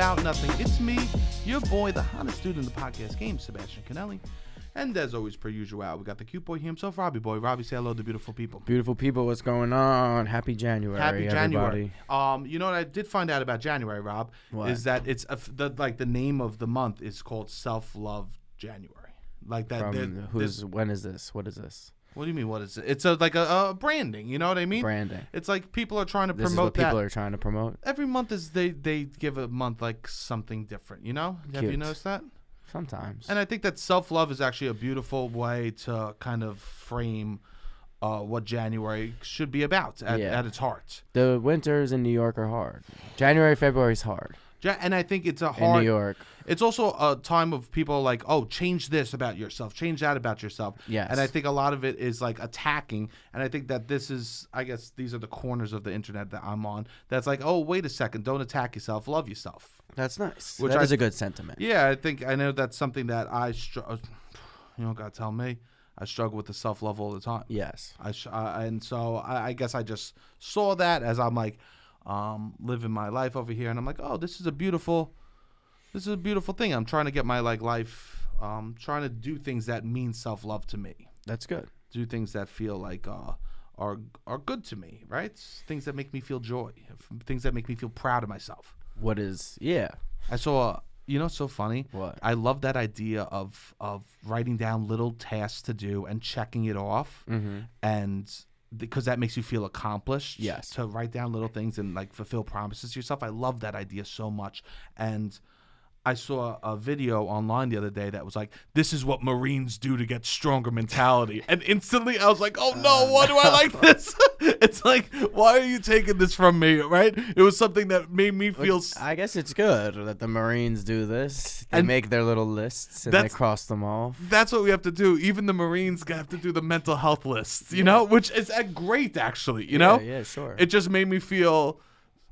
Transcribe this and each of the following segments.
about nothing. It's me, your boy, the hottest dude in the podcast game, Sebastian Conelli. And as always, per usual, we got the cute boy here himself, Robbie boy. Robbie, say hello to beautiful people. Beautiful people, what's going on? Happy January, Happy January. everybody. You know what I did find out about January, Rob? What? Is that it's the name of the month is called Self-Love January. Like that. When is this? What is this? What do you mean? What is it? It's a branding. You know what I mean? Branding. It's like people are trying to This is promote what that. people are trying to promote. Every month is they give a month like something different. You know? Have you Cute. noticed that? Sometimes. And I think that self-love is actually a beautiful way to kind of frame what January should be about at its heart. The winters in New York are hard. January, February is hard. And I think it's a In hard. New York. It's also a time of people like, oh, change this about yourself, change that about yourself. Yes. And I think a lot of it is like attacking. And I think that this is, I guess, these are the corners of the internet that I'm on. That's like, oh, wait a second, don't attack yourself, love yourself. That's nice. Which That is a good sentiment. Yeah, I know that's something that you don't gotta tell me. I struggle with the self-love all the time. Yes. And so I guess I just saw that as I'm like living my life over here, and I'm like, oh, this is a beautiful thing. I'm trying to get my life, trying to do things that mean self-love to me. That's good. Do things that feel like are good to me, right? Things that make me feel joy, things that make me feel proud of myself. I saw. You know, it's so funny. What? I love that idea of writing down little tasks to do and checking it off, and because that makes you feel accomplished. Yes. To write down little things and like fulfill promises to yourself. I love that idea so much. And I saw a video online the other day that was like, this is what Marines do to get stronger mentality. And instantly I was like, oh no, why do I like this? It's like, why are you taking this from me, right? It was something that made me feel... I guess it's good that the Marines do this. They make their little lists and they cross them off. That's what we have to do. Even the Marines have to do the mental health lists, you know? Which is great, actually, you know? Yeah, sure. It just made me feel...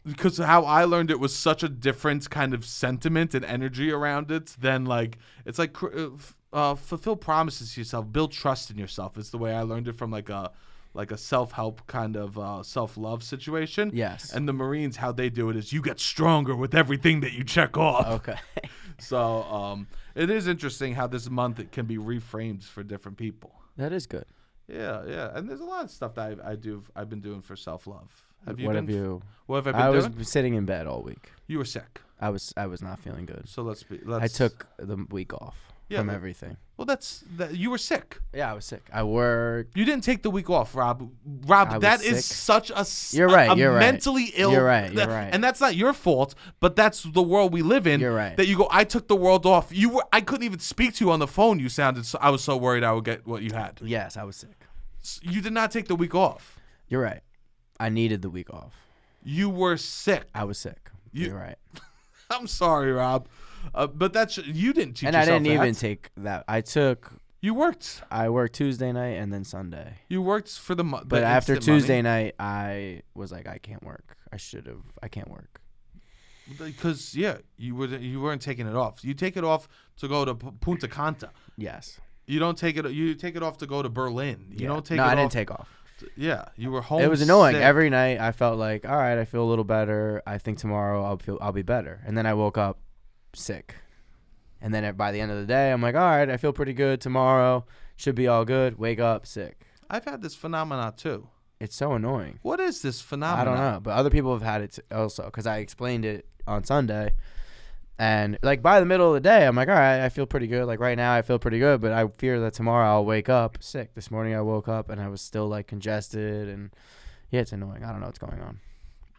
Because how I learned it was such a different kind of sentiment and energy around it than like it's like fulfill promises to yourself, build trust in yourself. Is the way I learned it from like a self-help kind of self-love situation. Yes. And the Marines, how they do it is you get stronger with everything that you check off. Okay. So it is interesting how this month it can be reframed for different people. That is good. Yeah, and there's a lot of stuff that I've been doing for self-love. What have I been doing? I was sitting in bed all week. You were sick. I was not feeling good. So I took the week off from everything. Well, you were sick. Yeah, I was sick. I worked. You didn't take the week off, Rob. That is such a You're right. mentally ill. You're right. And that's not your fault, but that's the world we live in. You're right. That you go, I took the world off. I couldn't even speak to you on the phone. You sounded. I was so worried I would get what you had. Yes, I was sick. You did not take the week off. You're right. I needed the week off. You were sick. I was sick. You're right. I'm sorry, Rob, but you didn't teach yourself that. And I didn't even take that. You worked. I worked Tuesday night and then Sunday. You worked for the month. But after Tuesday night, I was like, I can't work. I can't work. Because you weren't taking it off. You take it off to go to Punta Cana. Yes. You don't take it. You take it off to go to Berlin. You don't take. No, it I didn't off. take off. Yeah, you were home. It was annoying. Sick. Every night I felt like, all right, I feel a little better. I think tomorrow I'll be better. And then I woke up sick. And then by the end of the day, I'm like, all right, I feel pretty good. Tomorrow should be all good. Wake up sick. I've had this phenomenon too. It's so annoying. What is this phenomenon? I don't know, but other people have had it also because I explained it on Sunday. And like by the middle of the day, I'm like, all right, I feel pretty good. Like right now I feel pretty good, but I fear that tomorrow I'll wake up sick. This morning I woke up and I was still like congested and yeah, it's annoying. I don't know what's going on.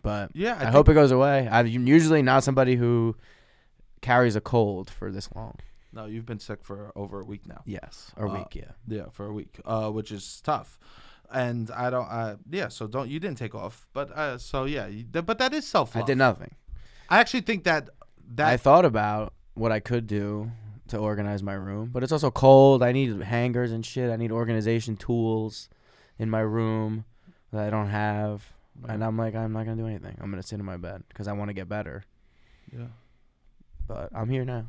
But yeah, I hope it goes away. I'm usually not somebody who carries a cold for this long. No, you've been sick for over a week now. Yes, a week, yeah. Yeah, for a week, which is tough. And I don't, so you didn't take off. But, but that is self-love. I did nothing. I actually think that I thought about what I could do to organize my room, but it's also cold. I need hangers and shit. I need organization tools in my room that I don't have. Right. And I'm like, I'm not going to do anything. I'm going to sit in my bed because I want to get better. Yeah. But I'm here now.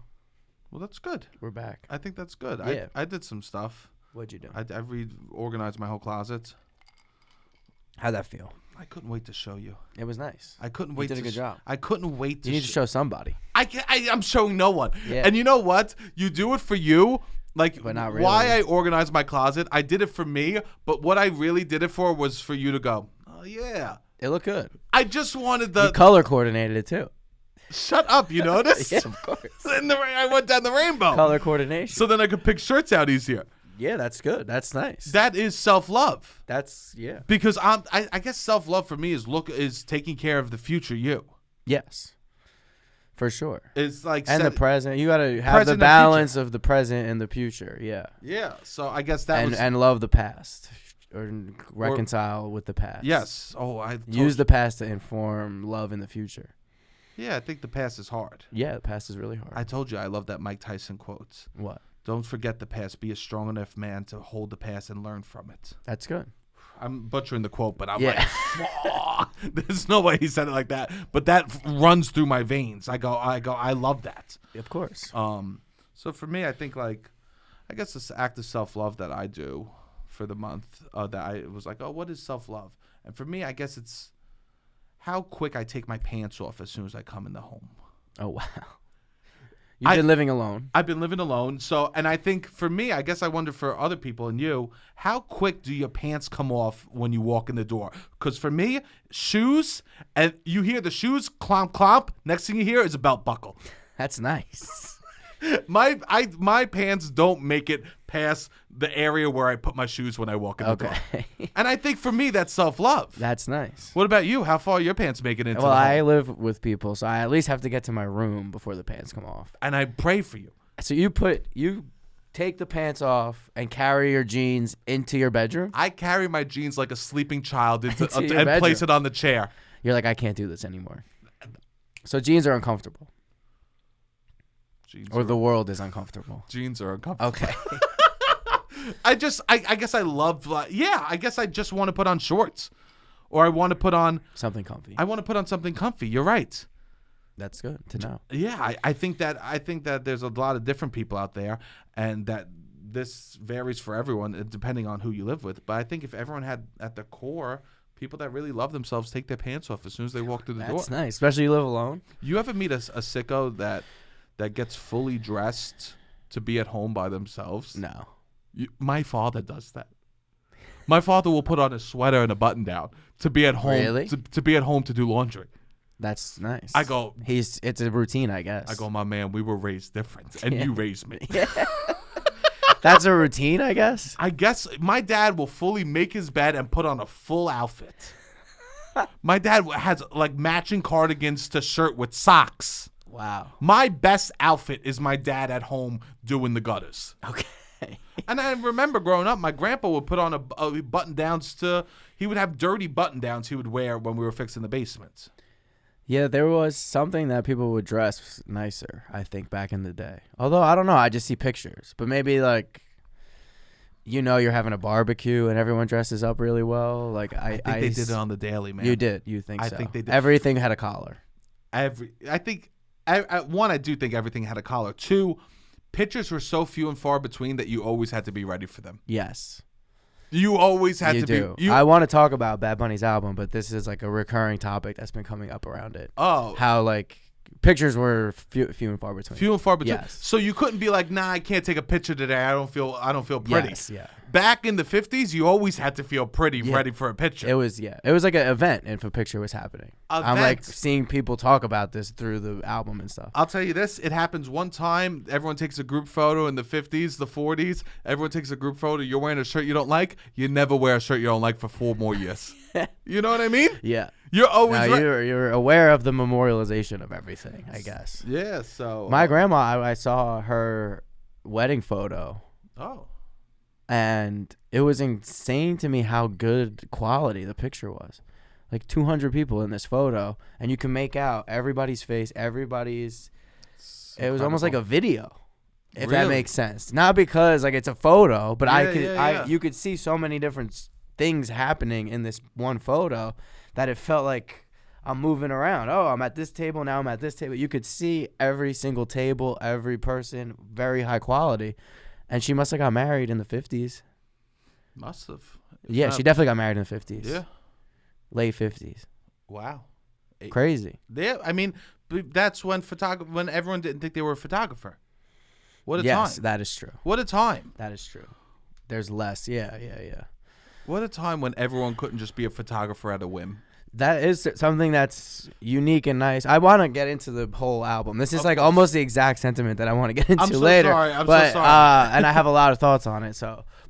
Well, that's good. We're back. I think that's good. Yeah. I did some stuff. What'd you do? I reorganized my whole closet. How'd that feel? I couldn't wait to show you. It was nice. I couldn't You wait did to a good job. I couldn't wait to You need to show somebody. I'm showing no one. Yeah. And you know what? You do it for you. Like, But not really. why I organized my closet, I did it for me, but what I really did it for was for you to go, oh, yeah. It looked good. I just wanted You color coordinated it too. Shut up, you notice? Yeah, of course. I went down the rainbow. Color coordination. So then I could pick shirts out easier. Yeah, that's good. That's nice. That is self-love. That's, yeah. Because I guess self-love for me is taking care of the future you. Yes. For sure. It's like and the present. You got to have the balance of the present and the future. Yeah. Yeah. So I guess that was... And love the past. Or reconcile with the past. Yes. Oh, use the past to inform love in the future. Yeah, I think the past is hard. Yeah, the past is really hard. I told you I love that Mike Tyson quote. What? Don't forget the past. Be a strong enough man to hold the past and learn from it. That's good. I'm butchering the quote, but I'm like, oh, there's no way he said it like that. But that runs through my veins. I love that. Of course. So for me, I think I guess this act of self-love that I do for the month, that I was like, oh, what is self-love? And for me, I guess it's how quick I take my pants off as soon as I come in the home. Oh, wow. You've been living alone. I've been living alone. So, and I think for me, I guess I wonder for other people and you, how quick do your pants come off when you walk in the door? Because for me, shoes, and you hear the shoes clomp, clomp. Next thing you hear is a belt buckle. That's nice. My pants don't make it past the area where I put my shoes when I walk in the door. And I think for me, that's self-love. That's nice. What about you? How far are your pants make it into the home? I live with people, so I at least have to get to my room before the pants come off. And I pray for you. So you take the pants off and carry your jeans into your bedroom? I carry my jeans like a sleeping child and bedroom. place it on the chair. You're like, I can't do this anymore. So jeans are uncomfortable. Or the world is uncomfortable. Jeans are uncomfortable. Okay. I guess I love, I guess I just want to put on shorts. Or I want to put on something comfy. I want to put on something comfy. You're right. That's good to know. Yeah, I think that there's a lot of different people out there, and that this varies for everyone depending on who you live with. But I think if everyone had at the core people that really love themselves take their pants off as soon as they walk through the door. That's nice, especially you live alone. You ever meet a sicko that gets fully dressed to be at home by themselves? No. My father does that. My father will put on a sweater and a button down to be at home. Really? To be at home to do laundry. That's nice. I go. It's a routine, I guess. I go, my man. We were raised different, and you raised me. Yeah. That's a routine, I guess. I guess my dad will fully make his bed and put on a full outfit. My dad has like matching cardigans to shirt with socks. Wow. My best outfit is my dad at home doing the gutters. Okay. And I remember growing up, my grandpa would put on a button downs he would have dirty button downs he would wear when we were fixing the basement. Yeah, there was something that people would dress nicer, I think, back in the day. Although, I don't know, I just see pictures. But maybe, you're having a barbecue and everyone dresses up really well. Like I think they did it on the daily, man. You did? You think so? I think they did. Everything had a collar. I do think everything had a collar. Two, pictures were so few and far between that you always had to be ready for them. Yes. You always had to do. be. I want to talk about Bad Bunny's album, but this is like a recurring topic that's been coming up around it. Oh. How pictures were few and far between. Few and far between. Yes. So you couldn't be like, nah, I can't take a picture today. I don't feel pretty. Yes, yeah. Back in the 50s, you always had to feel pretty, ready for a picture. It was like an event if a picture was happening. I'm like seeing people talk about this through the album and stuff. I'll tell you this, it happens one time. Everyone takes a group photo in the 50s, the 40s. Everyone takes a group photo. You're wearing a shirt you don't like. You never wear a shirt you don't like for 4 more years. You know what I mean? Yeah. You're always you're aware of the memorialization of everything, I guess. Yeah, so my grandma, I saw her wedding photo. Oh. And it was insane to me how good quality the picture was. Like 200 people in this photo, and you can make out everybody's face, it was almost like a video, if that makes sense. Not because it's a photo, but you could see so many different things happening in this one photo that it felt like I'm moving around. Oh, I'm at this table, now I'm at this table. You could see every single table, every person, very high quality. And she must have got married in the 50s. Must have. Yeah, she definitely got married in the 50s. Yeah. late 50s. Wow. Crazy. I mean, that's when everyone didn't think they were a photographer. What a Yes, time. that is true. What a time. That is true. There's less. Yeah. What a time when everyone couldn't just be a photographer at a whim. That is something that's unique and nice. I want to get into the whole album. This is like almost the exact sentiment that I want to get into later. I'm so sorry. And I have a lot of thoughts on it.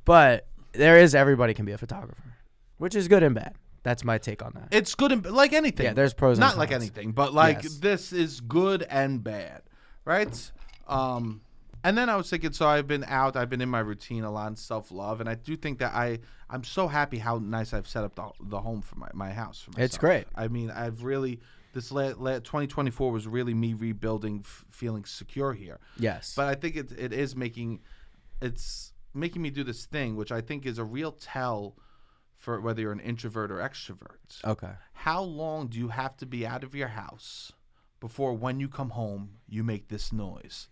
But everybody can be a photographer, which is good and bad. That's my take on that. It's good and like anything. Yeah, there's pros and cons. Not like anything, but like Yes. this is good and bad, right? And then I was thinking, so I've been in my routine a lot in self-love, and I do think that I'm so happy how nice I've set up the home for my house for myself. It's great. I mean, I've really, 2024 was really me rebuilding, feeling secure here. Yes. But I think it's making me do this thing, which I think is a real tell for whether you're an introvert or extrovert. Okay. How long do you have to be out of your house before when you come home, you make this noise?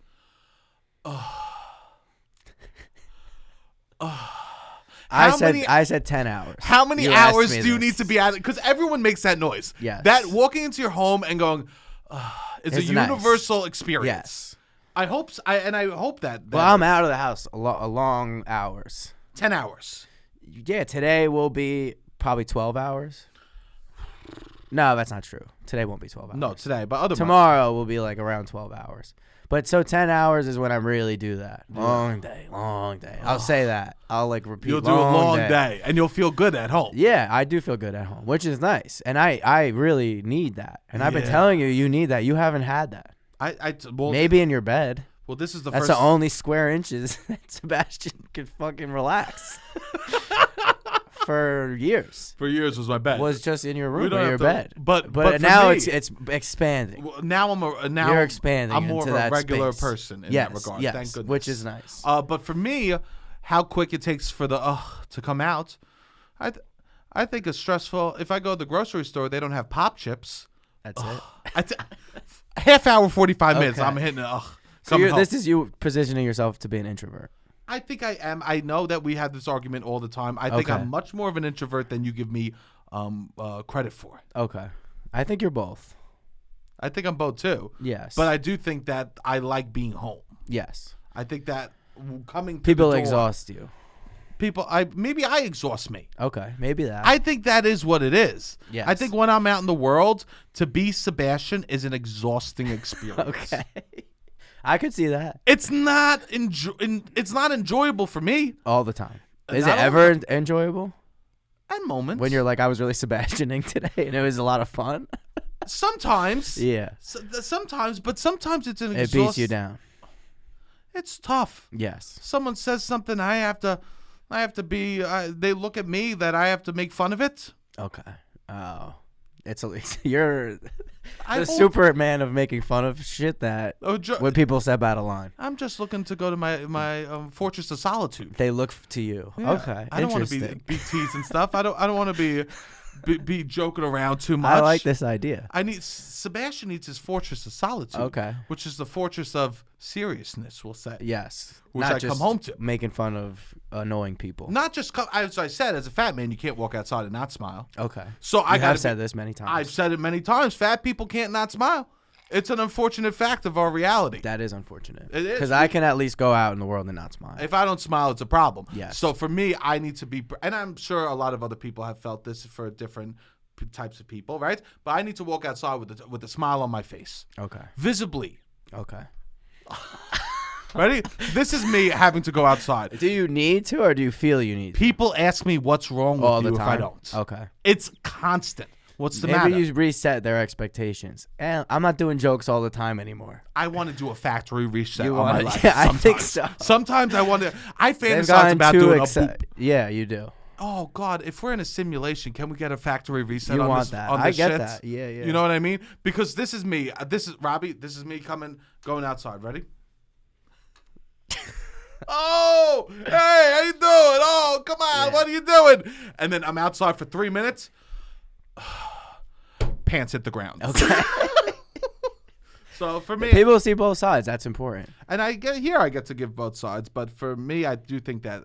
I said 10 hours. How many You asked hours me do you this. need to be out? Because everyone makes that noise. Yes. That walking into your home and going, it's a It's nice. universal experience. Yes. I hope that. Well, I'm out of the house a long hours. 10 hours. Yeah, today will be probably 12 hours. No, that's not true. Today won't be 12 hours. No, today, but other Tomorrow will be like around 12 hours. But so 10 hours is when I really do that. Long day. I'll say that. I'll like repeat. You'll do a long day, and you'll feel good at home. Yeah, I do feel good at home, which is nice. And I really need that. And I've been Yeah. telling you need that. You haven't had that. Well, Maybe in your bed. Well, this is the That's first. the only square inches that Sebastian could fucking relax. For years. For years was my bed. Was just in your We room don't or your have to- bed. but But for now me- it's expanding. Well, now You're expanding I'm more into of a that regular space. person in Yes, that regard. yes, Thank goodness. which is nice. But for me, how quick it takes for the to come out, I think it's stressful. If I go to the grocery store, they don't have pop chips. That's it. Half hour, 45 minutes. Okay. I'm hitting it. So this is you positioning yourself to be an introvert. I think I am. I know that we have this argument all the time. I think Okay. I'm much more of an introvert than you give me credit for. Okay. I think you're both. I think I'm both too. Yes. But I do think that I like being home. Yes. I think that coming to People the door, exhaust you. Maybe I exhaust me. Okay. Maybe that. I think that is what it is. Yes. I think when I'm out in the world, to be Sebastian is an exhausting experience. Okay. I could see that. It's not enjoyable for me. All the time. Is Not it all ever enjoyable? At moments. When you're like, I was really Sebastianing today and it was a lot of fun? sometimes. Yeah. Sometimes, but sometimes it's an It beats you down. It's tough. Yes. Someone says something, I have to be. They look at me that I have to make fun of it. Okay. Oh. You're I the hope- Superman of making fun of shit that when people step out of line. I'm just looking to go to my fortress of solitude. They look to you. Yeah. Okay. I don't want to be teased and stuff. I don't want to be joking around too much. I like this idea. Sebastian needs his fortress of solitude. Okay. Which is the fortress of seriousness, we'll say. Yes. Which Not I just come home to. making fun of annoying people. Not just as I said, as a fat man, you can't walk outside and not smile. Okay. So I have said this many times. I've said it many times. Fat people can't not smile. It's an unfortunate fact of our reality. That is unfortunate. It is. Because I can at least go out in the world and not smile. If I don't smile, it's a problem. Yes. So for me, I need to be, and I'm sure a lot of other people have felt this for different types of people, right? But I need to walk outside with a smile on my face, Okay. visibly. Okay. Ready? This is me having to go outside. Do you need to or do you feel you need to? People ask me what's wrong with All you the if time? I don't. Okay. It's constant. What's the Maybe matter? you reset their expectations. And I'm not doing jokes all the time anymore. I want to do a factory reset You on my wanna- life. yeah, I sometimes. think so. Sometimes I want to. I They've fantasize gotten about too doing a excited. Yeah, you do. Oh God! If we're in a simulation, can we get a factory reset You on want this? that. On I this get shit? that. Yeah. You know what I mean? Because this is me. This is Robbie. This is me going outside. Ready? Oh, hey, how you doing? Oh, come on, Yeah. what are you doing? And then I'm outside for 3 minutes. Pants hit the ground. Okay. So for me, People see both sides. That's important. and I get to give both sides, but for me, I do think that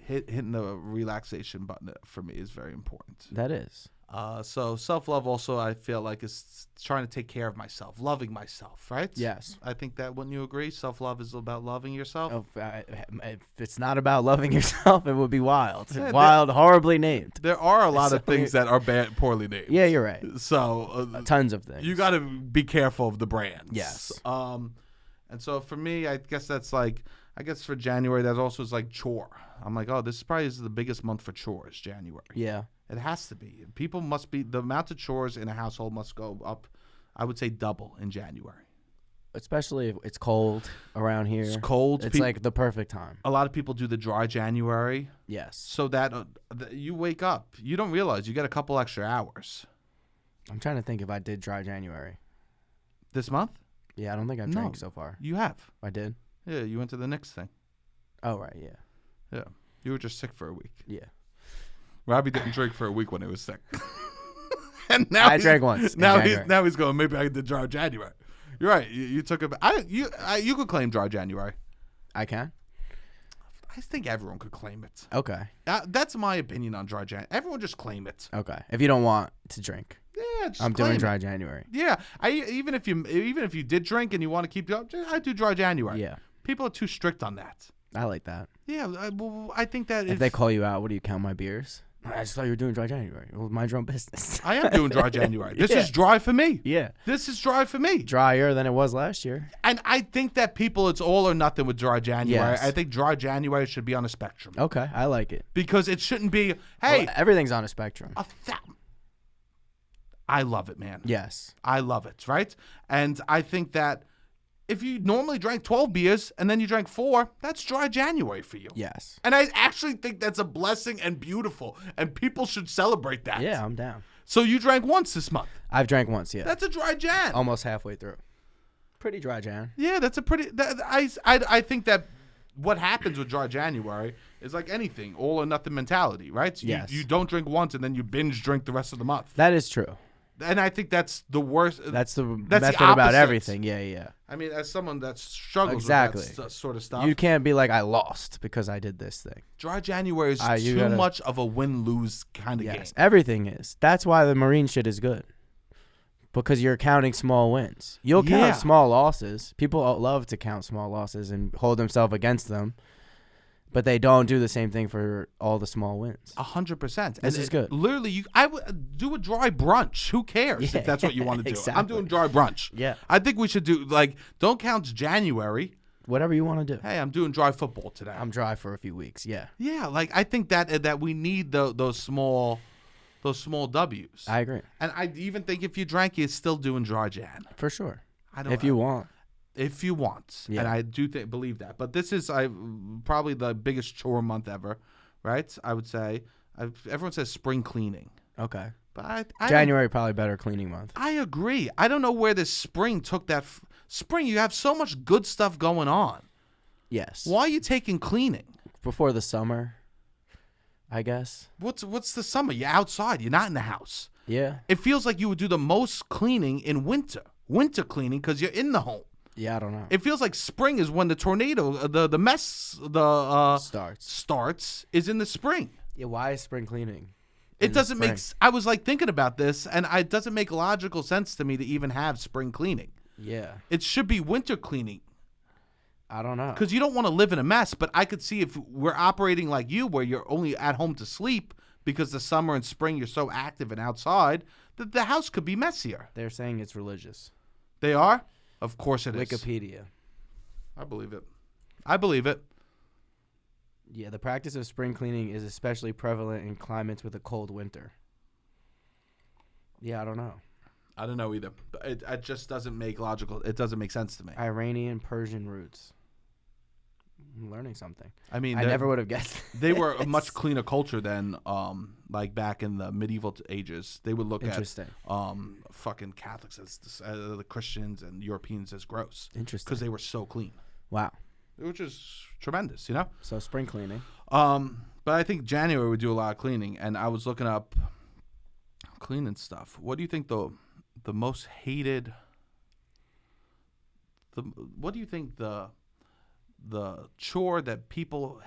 hitting the relaxation button for me is very important. That is. So self-love also, I feel like, is trying to take care of myself, loving myself, right? Yes. I think that, wouldn't you agree? Self-love is about loving yourself. If it's not about loving yourself, it would be wild. Yeah, Wild, horribly named. There are a lot of things that are poorly named. Yeah, you're right. So Tons of things. you got to be careful of the brands. Yes. And so for me, I guess that's like, I guess for January, that also is like chore. I'm like, oh, this is probably the biggest month for chores, January. Yeah. It has to be. People must be, the amount of chores in a household must go up, I would say double in January. Especially if it's cold around here. It's cold. It's like the perfect time. A lot of people do the dry January. Yes. So that you wake up. You don't realize you get a couple extra hours. I'm trying to think if I did dry January. This month? Yeah, I don't think I've drank so far. You have. I did? Yeah, you went to the Knicks thing. Oh, right, yeah. Yeah. You were just sick for a week. Yeah. Robbie didn't drink for a week when he was sick. And now I drank once. Now he's going, maybe I did dry January. You're right. You took a. You could claim dry January. I can? I think everyone could claim it. Okay. That's my opinion on dry January. Everyone just claim it. Okay. If you don't want to drink. Yeah, just I'm claim doing it. dry January. Yeah, even if you did drink and you want to keep up, I do dry January. Yeah. People are too strict on that. I like that. Yeah, I think that if they call you out, what do you count my beers? I just thought you were doing dry January. Well, mind your own business. I am doing dry January. This Yeah. is dry for me. Yeah. This is dry for me. Drier than it was last year. And I think that it's all or nothing with dry January. Yes. I think dry January should be on a spectrum. Okay, I like it. Because it shouldn't be, hey. Well, everything's on a spectrum. I love it, man. Yes. I love it, right? And I think that if you normally drank 12 beers and then you drank 4, that's dry January for you. Yes. And I actually think that's a blessing and beautiful, and people should celebrate that. Yeah, I'm down. So you drank once this month. I've drank once, yeah. That's a dry Jan. Almost halfway through. Pretty dry Jan. Yeah, that's a pretty. I think that what happens with dry January is like anything, all or nothing mentality, right? Yes. You don't drink once and then you binge drink the rest of the month. That is true. And I think that's the worst. That's the That's method the about opposite. everything. Yeah, yeah. I mean, as someone that struggles Exactly. with that sort of stuff, You can't be like, I lost because I did this thing. dry January is You too gotta- much of a win-lose kind of game. Yes, everything is. That's why the Marine shit is good. Because you're counting small wins. You'll count Yeah. small losses. People love to count small losses and hold themselves against them. But they don't do the same thing for all the small wins. 100%. This is good. Literally, I would do a dry brunch. Who cares Yeah, if that's what you want to do? exactly. I'm doing dry brunch. Yeah. I think we should do, don't count January. Whatever you want to do. Hey, I'm doing dry football today. I'm dry for a few weeks. Yeah. Yeah, I think that we need those small W's. I agree. And I even think if you drank, you're still doing dry Jan. For sure. I don't. If you want. If you want, Yeah. and I do believe that. But this is probably the biggest chore month ever, right? I would say. Everyone says spring cleaning, Okay. but I January probably better cleaning month. I agree. I don't know where this spring took that. Spring, you have so much good stuff going on. Yes. Why are you taking cleaning? Before the summer, I guess. What's the summer? You're outside. You're not in the house. Yeah. It feels like you would do the most cleaning in winter. Winter cleaning because you're in the home. Yeah, I don't know. It feels like spring is when the tornado, the mess, starts is in the spring. Yeah, why is spring cleaning? It doesn't make. I was thinking about this, and it doesn't make logical sense to me to even have spring cleaning. Yeah. It should be winter cleaning I don't know. because you don't want to live in a mess. But I could see if we're operating like you, where you're only at home to sleep because the summer and spring you're so active and outside, that the house could be messier. They're saying it's religious. They are? Of course it is. Wikipedia. I believe it. I believe it. Yeah, the practice of spring cleaning is especially prevalent in climates with a cold winter. Yeah, I don't know. I don't know either. It just doesn't make logical. It doesn't make sense to me. Iranian Persian roots. I'm learning something. I mean, I never would have guessed. They were a much cleaner culture than like back in the medieval ages. They would look at fucking Catholics as the Christians and Europeans as gross. Interesting. Because they were so clean. Wow. Which is tremendous, you know? So spring cleaning. But I think January we do a lot of cleaning, and I was looking up cleaning stuff. What do you think the most hated what do you think the chore that people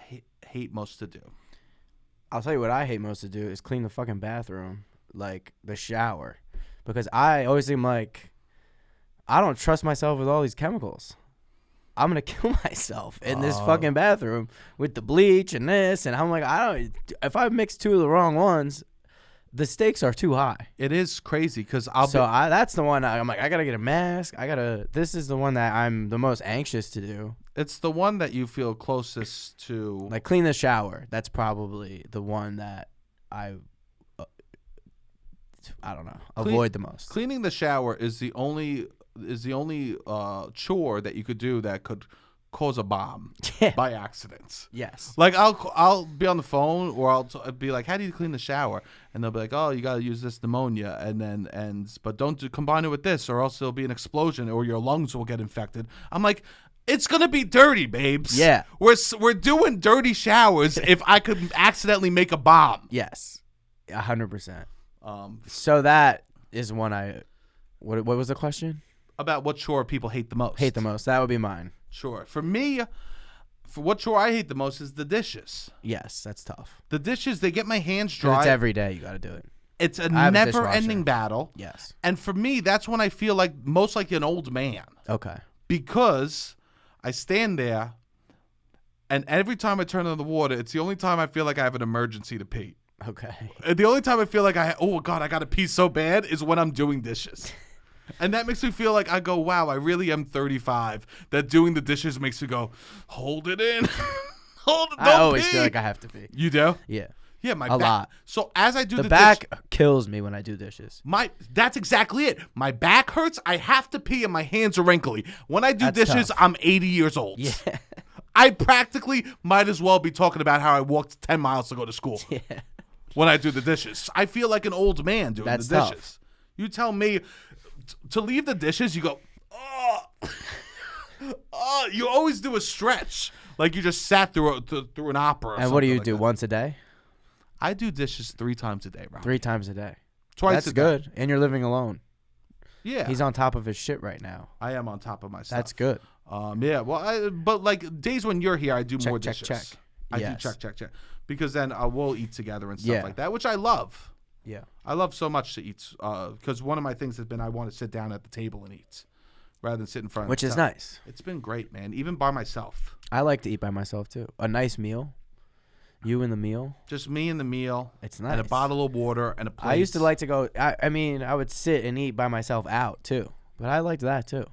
hate most to do? I'll tell you what I hate most to do is clean the fucking bathroom. like the shower, because I always seem like I don't trust myself with all these chemicals. I'm gonna kill myself in this fucking bathroom with the bleach and this, and I'm like, if I mix two of the wrong ones, the stakes are too high. It is crazy because that's the one I'm like, I gotta get a mask. This is the one that I'm the most anxious to do. It's the one that you feel closest to. Like clean the shower. That's probably the one that I don't know, avoid the most. Cleaning the shower is the only chore that you could do that could cause a bomb by accident. Yes. Like I'll be on the phone or I'll be like, how do you clean the shower? And they'll be like, oh, you got to use this pneumonia but don't combine it with this or else there'll be an explosion or your lungs will get infected. I'm like, it's going to be dirty, babes. Yeah. We're doing dirty showers if I could accidentally make a bomb. Yes. 100%. So that is one what was the question? About what chore people hate the most. Hate the most. That would be mine. Sure. For me, for what chore I hate the most is the dishes. Yes, that's tough. The dishes, they get my hands dry. It's every day you got to do it. It's a never-ending battle. Yes. And for me, that's when I feel like most like an old man. Okay. Because I stand there, and every time I turn on the water, it's the only time I feel like I have an emergency to pee. Okay. And the only time I feel like oh, God, I got to pee so bad is when I'm doing dishes. And that makes me feel like I go, wow, I really am 35. That doing the dishes makes me go, hold it in. Hold it, don't I always pee. feel like I have to pee. You do? Yeah. Yeah, my back. A lot. So as I do the back kills me when I do dishes. That's exactly it. My back hurts. I have to pee and my hands are wrinkly. When I do That's dishes, tough. I'm 80 years old. Yeah. I practically might as well be talking about how I walked 10 miles to go to school. Yeah. When I do the dishes, I feel like an old man doing That's the dishes. tough. You tell me to leave the dishes, you go, oh, oh. You always do a stretch, like you just sat through an opera. And what do you like do that. Once a day? I do dishes 3 times a day, Rob. 3 times a day. Twice That's a day. good. And you're living alone. Yeah, He's on top of his shit right now. I am on top of my stuff. That's good. Yeah. Well, but like days when you're here, I do more dishes. Check. I do check. Because then we'll eat together and stuff like that, which I love. Yeah. I love so much to eat because one of my things has been I want to sit down at the table and eat rather than sit in front of Which the is tele. nice. It's been great, man, even by myself. I like to eat by myself, too. A nice meal. You and the meal. Just me and the meal. It's nice. And a bottle of water and a plate. I used to like to go, I mean, I would sit and eat by myself out, too. But I liked that, too.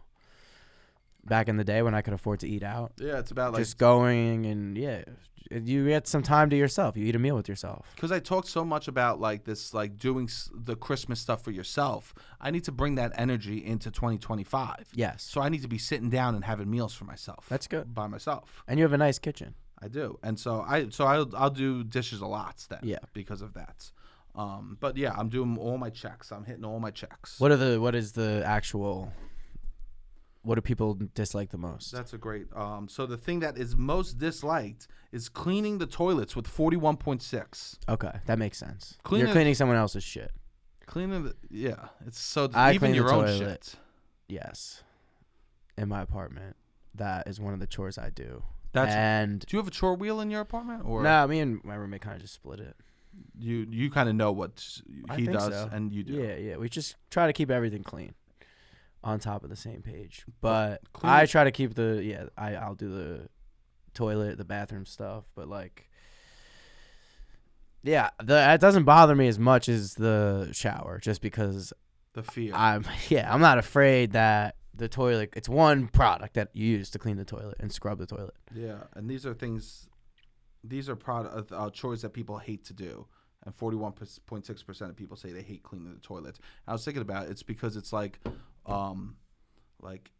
Back in the day when I could afford to eat out. Yeah, it's about like just going and, you get some time to yourself. You eat a meal with yourself. Because I talk so much about like this, like doing the Christmas stuff for yourself. I need to bring that energy into 2025. Yes. So I need to be sitting down and having meals for myself. That's good. By myself. And you have a nice kitchen. I do, and so I'll do dishes a lot then. Yeah. Because of that. But yeah, I'm doing all my checks. I'm hitting all my checks. What do people dislike the most? That's a great. So the thing that is most disliked is cleaning the toilets with 41.6. Okay, that makes sense. You're cleaning someone else's shit. It's so I even clean your the own toilet. shit. Yes, in my apartment, that is one of the chores I do. Do and you have a chore wheel in your apartment, or no? Me and my roommate kind of just split it. You kind of know what he does, so. And you do. Yeah. We just try to keep everything clean, on top of the same page. But I try to keep I'll do the toilet, the bathroom stuff. But like, that doesn't bother me as much as the shower, just because the fear. I'm not afraid that the toilet. It's one product that you use to clean the toilet and scrub the toilet. Yeah, and these are things. These are chores that people hate to do, and 41.6% of people say they hate cleaning the toilet. I was thinking about it's because it's like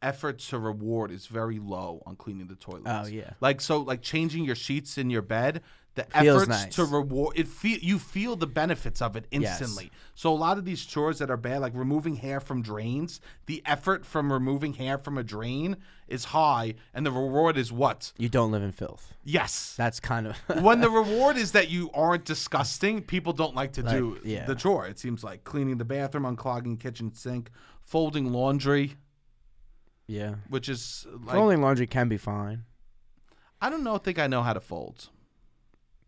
effort to reward is very low on cleaning the toilet. Oh yeah. Like changing your sheets in your bed, the Feels efforts nice. to reward you feel the benefits of it instantly. Yes. So a lot of these chores that are bad, like removing hair from drains, the effort from removing hair from a drain is high, and the reward is what? You don't live in filth. Yes. That's kind of When the reward is that you aren't disgusting, people don't like to do yeah. the chore. It seems like cleaning the bathroom, unclogging kitchen sink, folding laundry. Yeah. Which is like folding laundry can be fine. I don't think I know how to fold.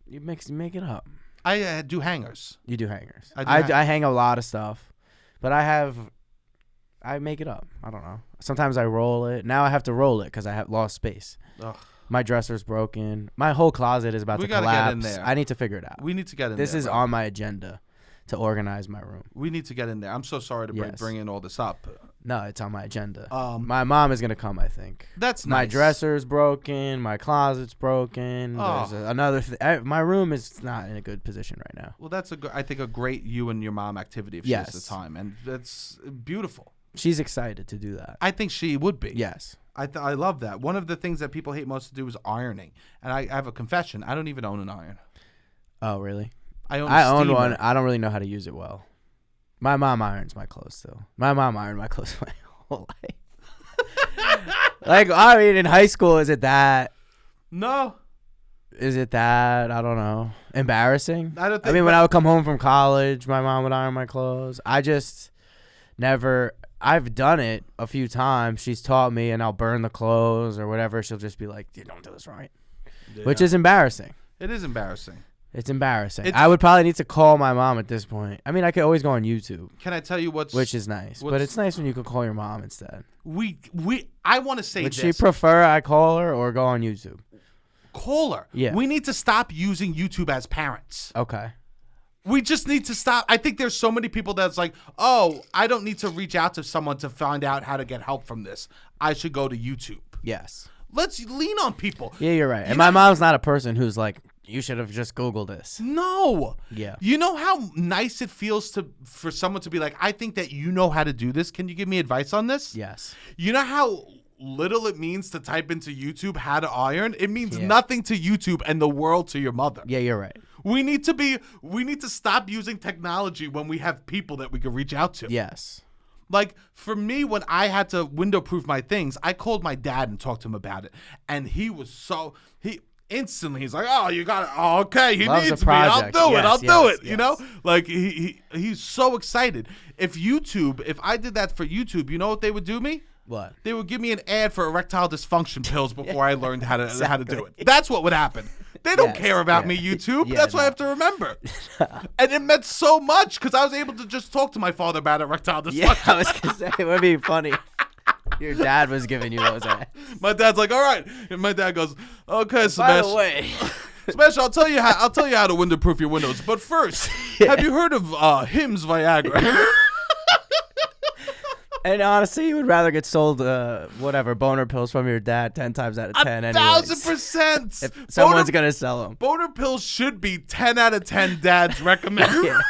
You make it up. I do hangers. You do hangers. I hang a lot of stuff, but I make it up. I don't know. Sometimes I roll it. Now I have to roll it because I have lost space. Ugh. My dresser's broken. My whole closet is about to collapse. Get in there. I need to figure it out. We need to get in there. This is on my agenda to organize my room. We need to get in there. I'm so sorry to bring in all this up. No, it's on my agenda. My mom is going to come, I think. That's nice. My dresser's broken. My closet's broken. Oh. There's another my room is not in a good position right now. Well, that's I think a great you and your mom activity if she has the time. And that's beautiful. She's excited to do that. I think she would be. Yes. I love that. One of the things that people hate most to do is ironing. And I have a confession. I don't even own an iron. Oh, really? I own one. I don't really know how to use it well. My mom irons my clothes still. My mom ironed my clothes my whole life. Like, I mean, in high school, is it that? No. Is it that? I don't know. Embarrassing? I don't think. I mean, when I would come home from college, my mom would iron my clothes. I just never. I've done it a few times. She's taught me, and I'll burn the clothes or whatever. She'll just be like, "You don't do this right," which is embarrassing. It is embarrassing. It's embarrassing. I would probably need to call my mom at this point. I mean, I could always go on YouTube. Can I tell you which is nice, but it's nice when you can call your mom instead. I want to say Would this. she prefer I call her or go on YouTube? Call her. Yeah. We need to stop using YouTube as parents. Okay. We just need to stop. I think there's so many people that's like, oh, I don't need to reach out to someone to find out how to get help from this. I should go to YouTube. Yes. Let's lean on people. Yeah, you're right. And my mom's not a person who's like, you should have just Googled this. No. Yeah. You know how nice it feels for someone to be like, I think that you know how to do this. Can you give me advice on this? Yes. You know how little it means to type into YouTube how to iron? It means nothing to YouTube and the world to your mother. Yeah, you're right. We need to stop using technology when we have people that we can reach out to. Yes. Like, for me, when I had to window-proof my things, I called my dad and talked to him about it. And he's like, oh, you got it. Oh, okay, he Loves needs me. I'll do it. Yes. You know? Like, he's so excited. If I did that for YouTube, you know what they would do me? What? They would give me an ad for erectile dysfunction pills before I learned how to do it. That's what would happen. They don't care about me, YouTube. That's what I have to remember. And it meant so much because I was able to just talk to my father about erectile dysfunction. Yeah, I was going to say, it would be funny. Your dad was giving you those ads. My dad's like, all right. And my dad goes, okay, Sebastian. By the way. Sebastian, I'll tell you how to windowproof your windows. But first, have you heard of Hims Viagra? And honestly, you would rather get sold boner pills from your dad 10 times out of 10 anyways. 1,000%. If someone's going to sell them. Boner pills should be 10 out of 10 dads recommend. Yeah.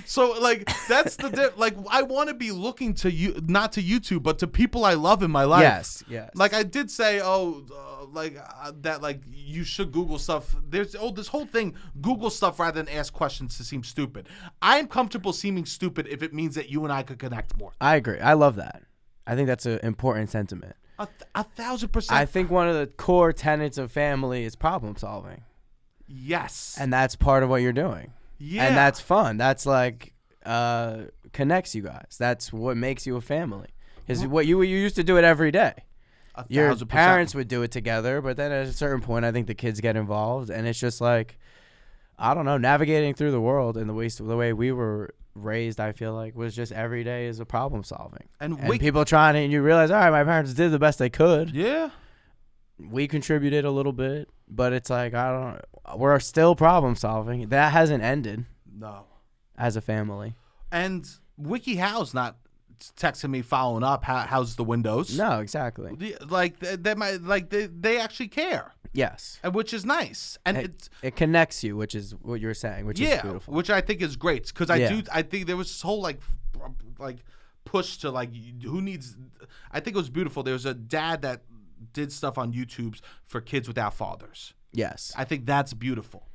So, like, that's like, I want to be looking to you, not to YouTube, but to people I love in my life. Yes. Like, I did say, that, like, you should Google stuff. There's this whole thing, Google stuff rather than ask questions to seem stupid. I'm comfortable seeming stupid if it means that you and I could connect more. I agree. I love that. I think that's an important sentiment. 1,000%. I think one of the core tenets of family is problem solving. Yes. And that's part of what you're doing. Yeah. And that's fun. That's like connects you guys. That's what makes you a family. Is what you used to do it every day. 1,000%. Your parents would do it together, but then at a certain point, I think the kids get involved, and it's just like, I don't know, navigating through the world in the way we were raised. I feel like was just every day is a problem solving, and people trying to, and you realize, all right, my parents did the best they could. Yeah, we contributed a little bit, but it's like we're still problem solving. That hasn't ended. No, as a family. And WikiHow's not texting me following up. How's the Windows? No, exactly. Like they actually care. Yes, which is nice, and it connects you, which is what you're saying, which is beautiful. Which I think is great because I think there was this whole like push to like who needs. I think it was beautiful. There was a dad that did stuff on YouTube for kids without fathers. Yes, I think that's beautiful.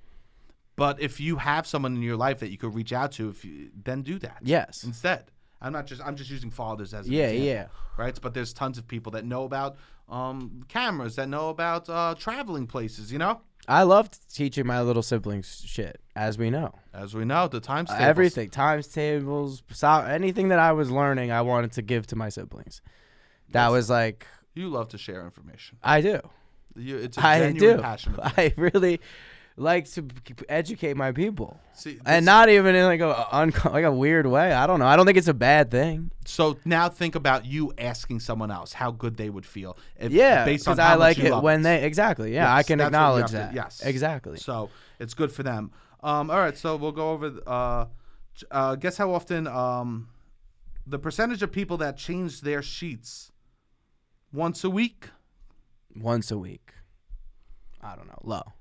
But if you have someone in your life that you could reach out to, then do that. Yes. Instead, I'm just using fathers as an example. Yeah. Right. But there's tons of people that know about cameras, that know about traveling places. You know. I loved teaching my little siblings shit, as we know. The times tables. Everything, times tables, anything that I was learning, I wanted to give to my siblings. That was like. You love to share information. I do. It's a genuine passion. I really. like to educate my people. See, And not even in like a weird way. I don't know. I don't think it's a bad thing. So now think about you asking someone else how good they would feel. Based on I like it when they exactly. Yeah, yes, I can acknowledge that. Yes, exactly. So it's good for them. All right, so we'll go over. Guess how often the percentage of people that change their sheets once a week. Once a week. I don't know. Low.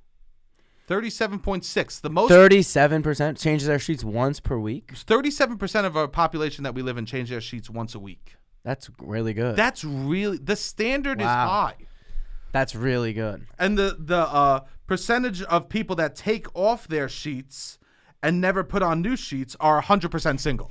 37.6. The most. 37% changes their sheets once per week. 37% of our population that we live in change their sheets once a week. That's really good. That's really the standard is high. That's really good. And the percentage of people that take off their sheets and never put on new sheets are 100% single.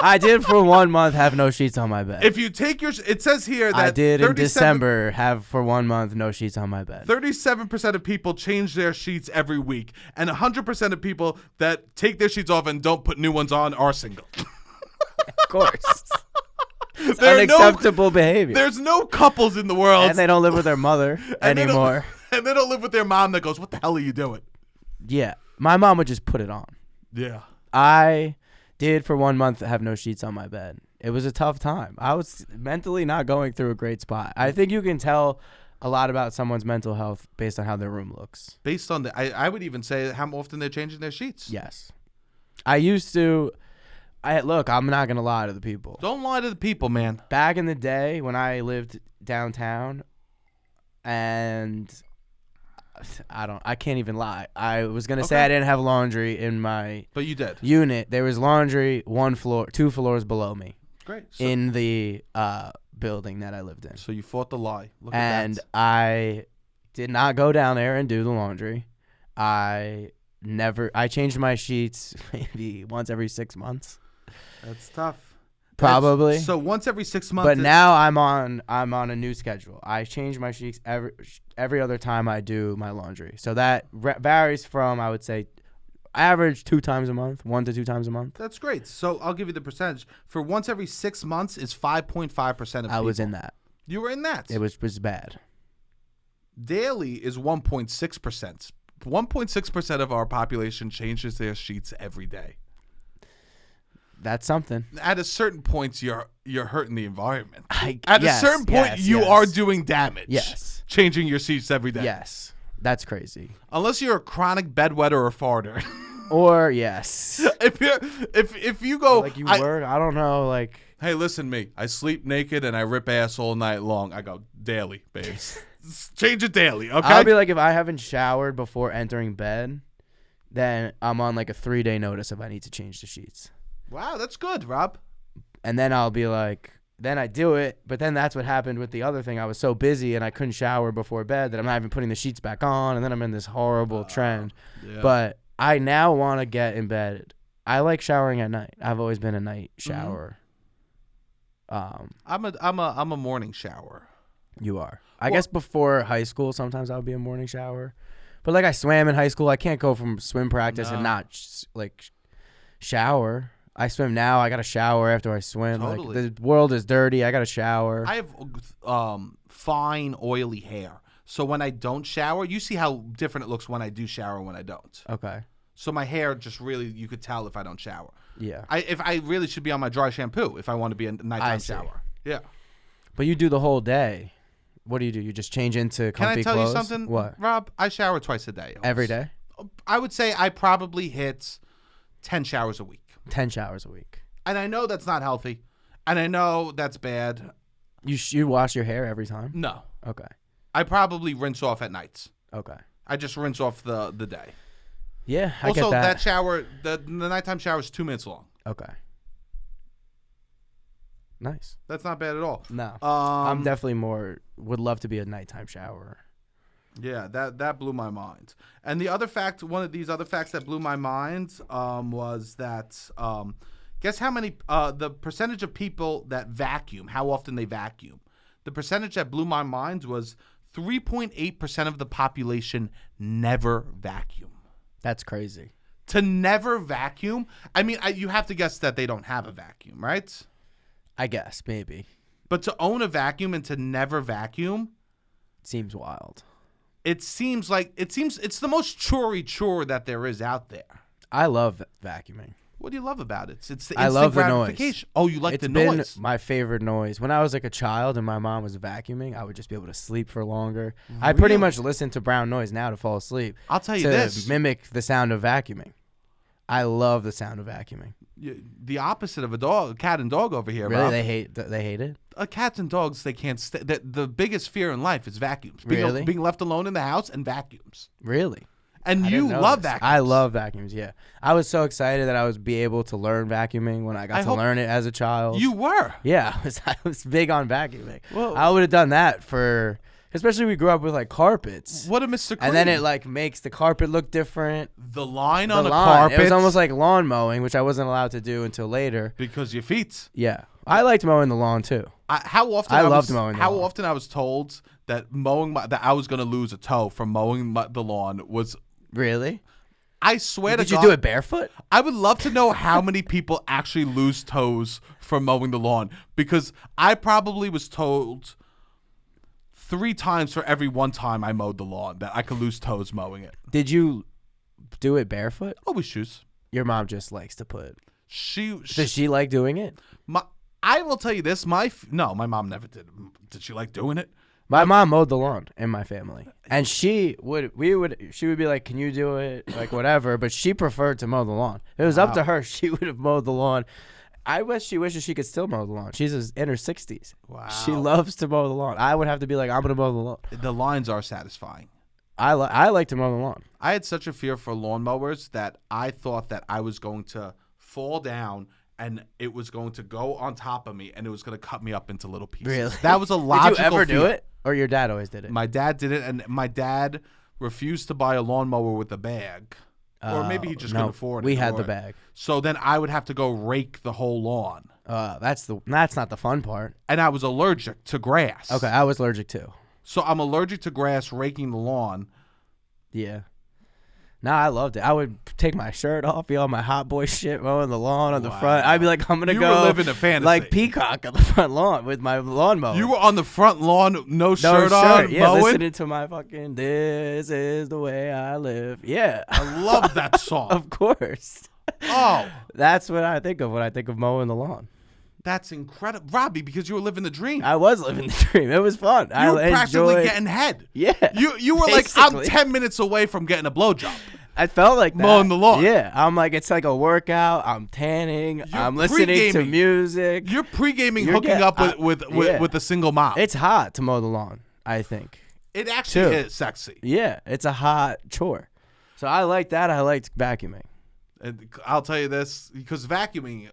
I did for 1 month have no sheets on my bed. If you take it says here that I did in December have for 1 month no sheets on my bed. 37% of people change their sheets every week, and 100% of people that take their sheets off and don't put new ones on are single. Of course. It's unacceptable behavior. There's no couples in the world. And they don't live with their mother anymore. And they don't live with their mom that goes, "What the hell are you doing?" Yeah. My mom would just put it on. Yeah. I did for 1 month have no sheets on my bed. It was a tough time. I was mentally not going through a great spot. I think you can tell a lot about someone's mental health based on how their room looks. Based on I would even say how often they're changing their sheets. Yes. I used to. Look, I'm not going to lie to the people. Don't lie to the people, man. Back in the day when I lived downtown, and I can't even lie. I was going to say I didn't have laundry in my But you did. unit. There was laundry 2 floors below me. Great. In the building that I lived in. So you fought the lie. Look And at that. I did not go down there and do the laundry. I changed my sheets maybe once every 6 months. That's tough. Probably. So once every 6 months. But now I'm on a new schedule. I change my sheets every other time I do my laundry. So that varies from, I would say, average 2 times a month, 1 to 2 times a month. That's great. So I'll give you the percentage. For once every 6 months is 5.5% of people. I was in that. You were in that. It was bad. Daily is 1.6%. 1.6% of our population changes their sheets every day. That's something. At a certain point, you're hurting the environment. At a certain point, you are doing damage. Yes. Changing your sheets every day. Yes. That's crazy. Unless you're a chronic bedwetter or farter. Or yes. if you go like you work, I don't know, like. Hey, listen to me. I sleep naked and I rip ass all night long. I go daily, babes. Change it daily, okay? I'll be like, if I haven't showered before entering bed, then I'm on like a 3-day notice if I need to change the sheets. Wow, that's good, Rob. And then I'll be like, then I do it, but then that's what happened with the other thing. I was so busy and I couldn't shower before bed that I'm not even putting the sheets back on, and then I'm in this horrible trend. Yeah. But I now want to get in bed. I like showering at night. I've always been a night shower. I'm a morning shower. You are. I guess before high school, sometimes I would be a morning shower. But like I swam in high school. I can't go from swim practice and not shower. I swim now. I got to shower after I swim. Totally. Like, the world is dirty. I got to shower. I have fine, oily hair. So when I don't shower, you see how different it looks when I do shower and when I don't. Okay. So my hair just really, you could tell if I don't shower. Yeah. If I really should be on my dry shampoo if I want to be a nighttime shower. Yeah. But you do the whole day. What do? You just change into comfy clothes? Can I tell you something? What? Rob, I shower twice a day. Every day? I would say I probably hit 10 showers a week. 10 showers a week. And I know that's not healthy. And I know that's bad. You wash your hair every time? No. Okay. I probably rinse off at nights. Okay. I just rinse off the day. Yeah, I also, get that. that shower, the nighttime shower is 2 minutes long. Okay. Nice. That's not bad at all. No. I'm definitely would love to be a nighttime shower. Yeah, that blew my mind. And the other fact, one of these other facts that blew my mind was that, guess how many, the percentage of people that vacuum, how often they vacuum. The percentage that blew my mind was 3.8% of the population never vacuum. That's crazy. To never vacuum? I mean, you have to guess that they don't have a vacuum, right? I guess, maybe. But to own a vacuum and to never vacuum? Seems wild. it seems it's the most chore that there is out there. I love vacuuming. What do you love about it? It's the I instant love the gratification. noise. Oh, you like It's the been noise? my favorite noise. When I was like a child and my mom was vacuuming, I would just be able to sleep for longer. I pretty much listen to brown noise now to fall asleep. I'll tell you to this. mimic the sound of vacuuming. I love the sound of vacuuming. The opposite of a cat and dog over here. Really, Rob. they hate it. Cats and dogs, they can't stay. The biggest fear in life is vacuums. Really? Being left alone in the house and vacuums. Really. And I you didn't know love this. vacuums. I love vacuums. Yeah, I was so excited that I was be able to learn vacuuming when I got to learn it as a child. You were. Yeah, I was big on vacuuming. Well, I would have done that for, especially we grew up with like carpets. What a Mr. Clean. And then it like makes the carpet look different. The line The on a lawn, carpet. it was almost like lawn mowing, which I wasn't allowed to do until later. Because your feet. Yeah, I liked mowing the lawn too. How often I loved mowing the How lawn. often I was told that that I was going to lose a toe from mowing the lawn was. Really? I swear to Did you God. do it barefoot? I would love to know how many people actually lose toes from mowing the lawn, because I probably was told 3 times for every 1 time I mowed the lawn that I could lose toes mowing it. Did you do it barefoot? Always shoes. Your mom just likes to put. Does she like doing it? I will tell you this. My mom never did. Did she like doing it? My mom mowed the lawn in my family, and she would be like, "Can you do it?" Like whatever, but she preferred to mow the lawn. If it was up to her, she would have mowed the lawn. I wish she wishes she could still mow the lawn. She's in her 60s. Wow. She loves to mow the lawn. I would have to be like, I'm gonna mow the lawn. The lines are satisfying. I like to mow the lawn. I had such a fear for lawnmowers that I thought that I was going to fall down and it was going to go on top of me and it was going to cut me up into little pieces. Really? That was a logical Did you ever fear. do it? Or your dad always did it? My dad did it, and my dad refused to buy a lawnmower with a bag. Or maybe he just couldn't afford it. We had the bag. So then I would have to go rake the whole lawn. That's not the fun part. And I was allergic to grass. Okay, I was allergic too. So I'm allergic to grass raking the lawn. Yeah. No, I loved it. I would take my shirt off, be on my hot boy shit, mowing the lawn on the front. I'd be like, I'm gonna You go were living a fantasy. like Peacock on the front lawn with my lawnmower. You were on the front lawn, no shirt on, yeah, mowing. listening to my fucking "This Is the Way I Live." Yeah, I love that song. of course. Oh, That's what I think of when I think of mowing the lawn. that's incredible, Robbie, because you were living the dream. I was living the dream. It was fun. You were practically enjoyed. getting head. Yeah, You were like, I'm basically. 10 minutes away from getting a blowjob. I felt like that. Mowing the lawn. Yeah, I'm like, it's like a workout. I'm tanning. You're I'm listening to pre-gaming. music. You're pre-gaming, You're hooking get- up yeah. with a single mom. It's hot to mow the lawn, I think. It actually Too. is sexy. Yeah, it's a hot chore. So I like that. I liked vacuuming. And I'll tell you this, because vacuuming,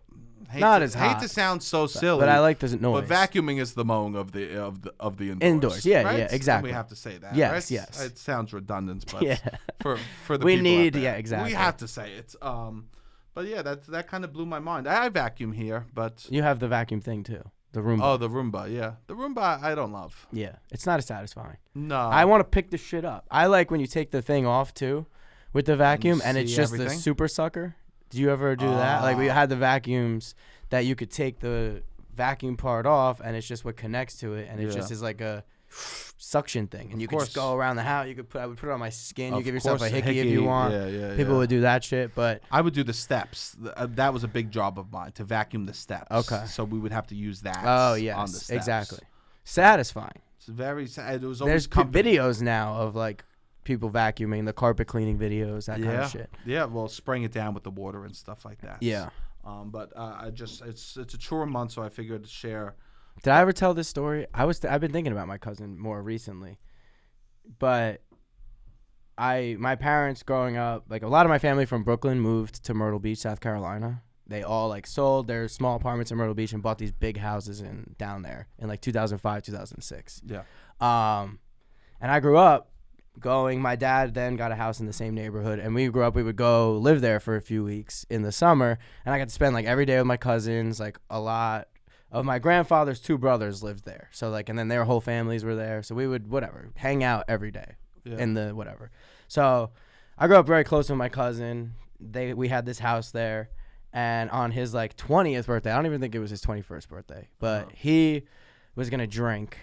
hate hot. to sound so silly, But I like the noise. but vacuuming is the mowing of the indoors. Indoors, yeah, right? yeah, exactly. And we have to say that. Yes, right? yes. It sounds redundant, but Yeah. for the We people need- out there, yeah, exactly. We have to say it. But yeah, that kind of blew my mind. I vacuum here, but You have the vacuum thing too. The Roomba. oh, the Roomba, yeah, the Roomba I don't love. Yeah, it's not as satisfying. No, I want to pick the shit up. I like when you take the thing off too with the vacuum and it's see just the everything? super sucker. Do you ever do that? Like we had the vacuums that you could take the vacuum part off and it's just what connects to it and it just is like a suction thing and you could just go around the house. I would put it on my skin. You give yourself a hickey if you want. Yeah, People would do that shit, but I would do the steps. That was a big job of mine, to vacuum the steps. Okay. So we would have to use that. oh on the yes, steps. exactly. Satisfying. It's very. It was always There's company. videos now of like people vacuuming, the carpet cleaning videos, that kind of shit. Yeah, well, spraying it down with the water and stuff like that. Yeah. But it's a chore month, so I figured to share. Did I ever tell this story? I've been thinking about my cousin more recently, but my parents growing up, like a lot of my family from Brooklyn moved to Myrtle Beach, South Carolina. They all like sold their small apartments in Myrtle Beach and bought these big houses down there in like 2005, 2006. Yeah. And I grew up going. My dad then got a house in the same neighborhood, and we grew up. We would go live there for a few weeks in the summer, and I got to spend like every day with my cousins. Like a lot of my grandfather's 2 brothers lived there, so like, and then their whole families were there. So we would hang out every day in the whatever. So I grew up very close with my cousin. We had this house there, and on his like 20th birthday, I don't even think it was his 21st birthday, but he was gonna drink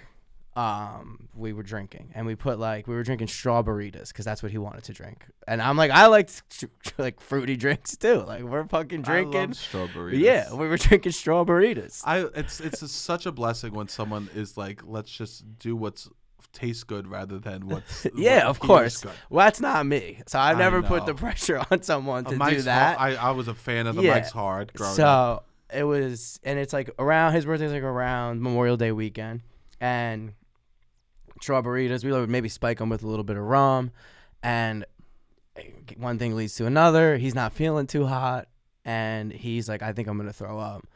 we were drinking, and we were drinking strawberries because that's what he wanted to drink. And I'm like, I like like fruity drinks too. Like we're fucking drinking. I love strawberries. Yeah, we were drinking strawberries. It's such a blessing when someone is like, let's just do what's tastes good rather than what's yeah, what of course. good. Well, that's not me. So I've never put the know. pressure on someone to Mike's do that. I was a fan of the Yeah. Mike's Hard growing up. So it was, and it's like around his birthday's like around Memorial Day weekend, and strawberries, we would maybe spike them with a little bit of rum, and one thing leads to another. He's not feeling too hot, and he's like, I think I'm gonna throw up.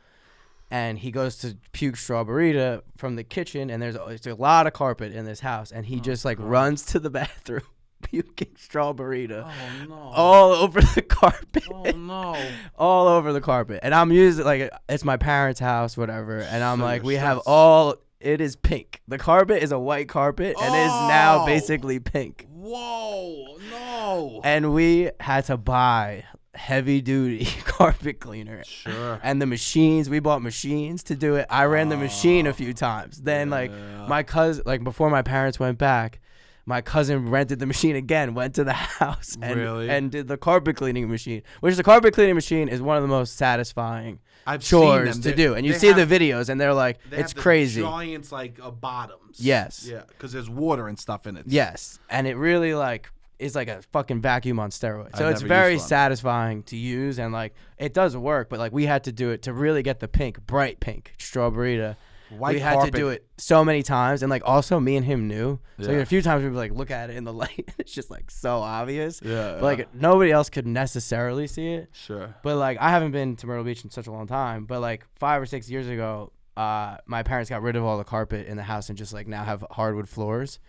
And he goes to puke strawberry from the kitchen, and there's a lot of carpet in this house, and he just like runs to the bathroom, puking strawberry Oh no! all over the carpet. Oh no! All over the carpet. And I'm using like it's my parents' house, whatever, and I'm So like, you're we have stressed. all. It is pink. The carpet is a white carpet, and it is now Oh. basically pink. Whoa! No! And we had to buy heavy duty carpet cleaner. Sure. And the machines, we bought machines to do it. I ran the machine a few times. Then like my cousin, like before my parents went back, my cousin rented the machine again, went to the house and did the carpet cleaning machine, which the carpet cleaning machine is one of the most satisfying I've seen chores them. to do. And you They see have- the videos and they're like, they it's have the crazy. Giants like bottoms. Yes. Yeah, because there's water and stuff in it. Yes. And it really like is like a fucking vacuum on steroids. So I've it's never very used one. satisfying to use, and like it does work, but like we had to do it to really get the pink, bright pink strawberry. White We had carpet. to do it so many times, and like also me and him knew. So Yeah. a few times we would like look at it in the light. It's just like so obvious. Yeah. But like nobody else could necessarily see it. Sure. But like I haven't been to Myrtle Beach in such a long time. But like 5 or 6 years ago, my parents got rid of all the carpet in the house and just like now have hardwood floors,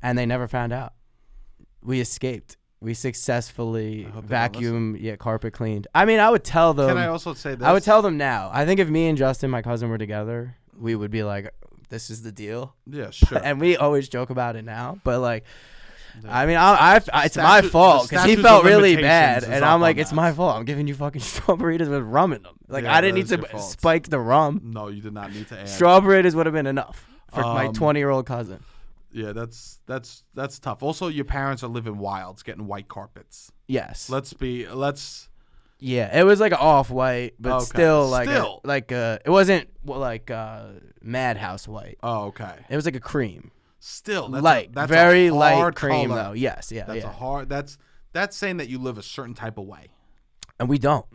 and they never found out. We escaped. We successfully I hope they don't vacuum, carpet cleaned. I mean, I would tell them. Can I also say this? I would tell them now. I think if me and Justin, my cousin, were together, we would be like, "This is the deal," Yeah, sure. and we always joke about it now. But like, Yeah. I mean, it's my Statute- fault the because he statute felt of really limitations bad, is and up I'm like, on "It's that. my fault. I'm giving you fucking strawberries with rum in them. Like, Yeah, I didn't that need is your to fault. spike the rum. No, you did not need to add. Strawberries would have been enough for my 20-year-old cousin." Yeah, that's tough. Also, your parents are living wilds, getting white carpets. Yes. Let's. Yeah, it was like an off-white, but Okay. still like Still. it wasn't like Madhouse white. Oh, okay. It was like a cream. Still, that's Light, that's very a light hard cream color. though. Yes, yeah, That's yeah. a hard. That's saying that you live a certain type of way. And we don't.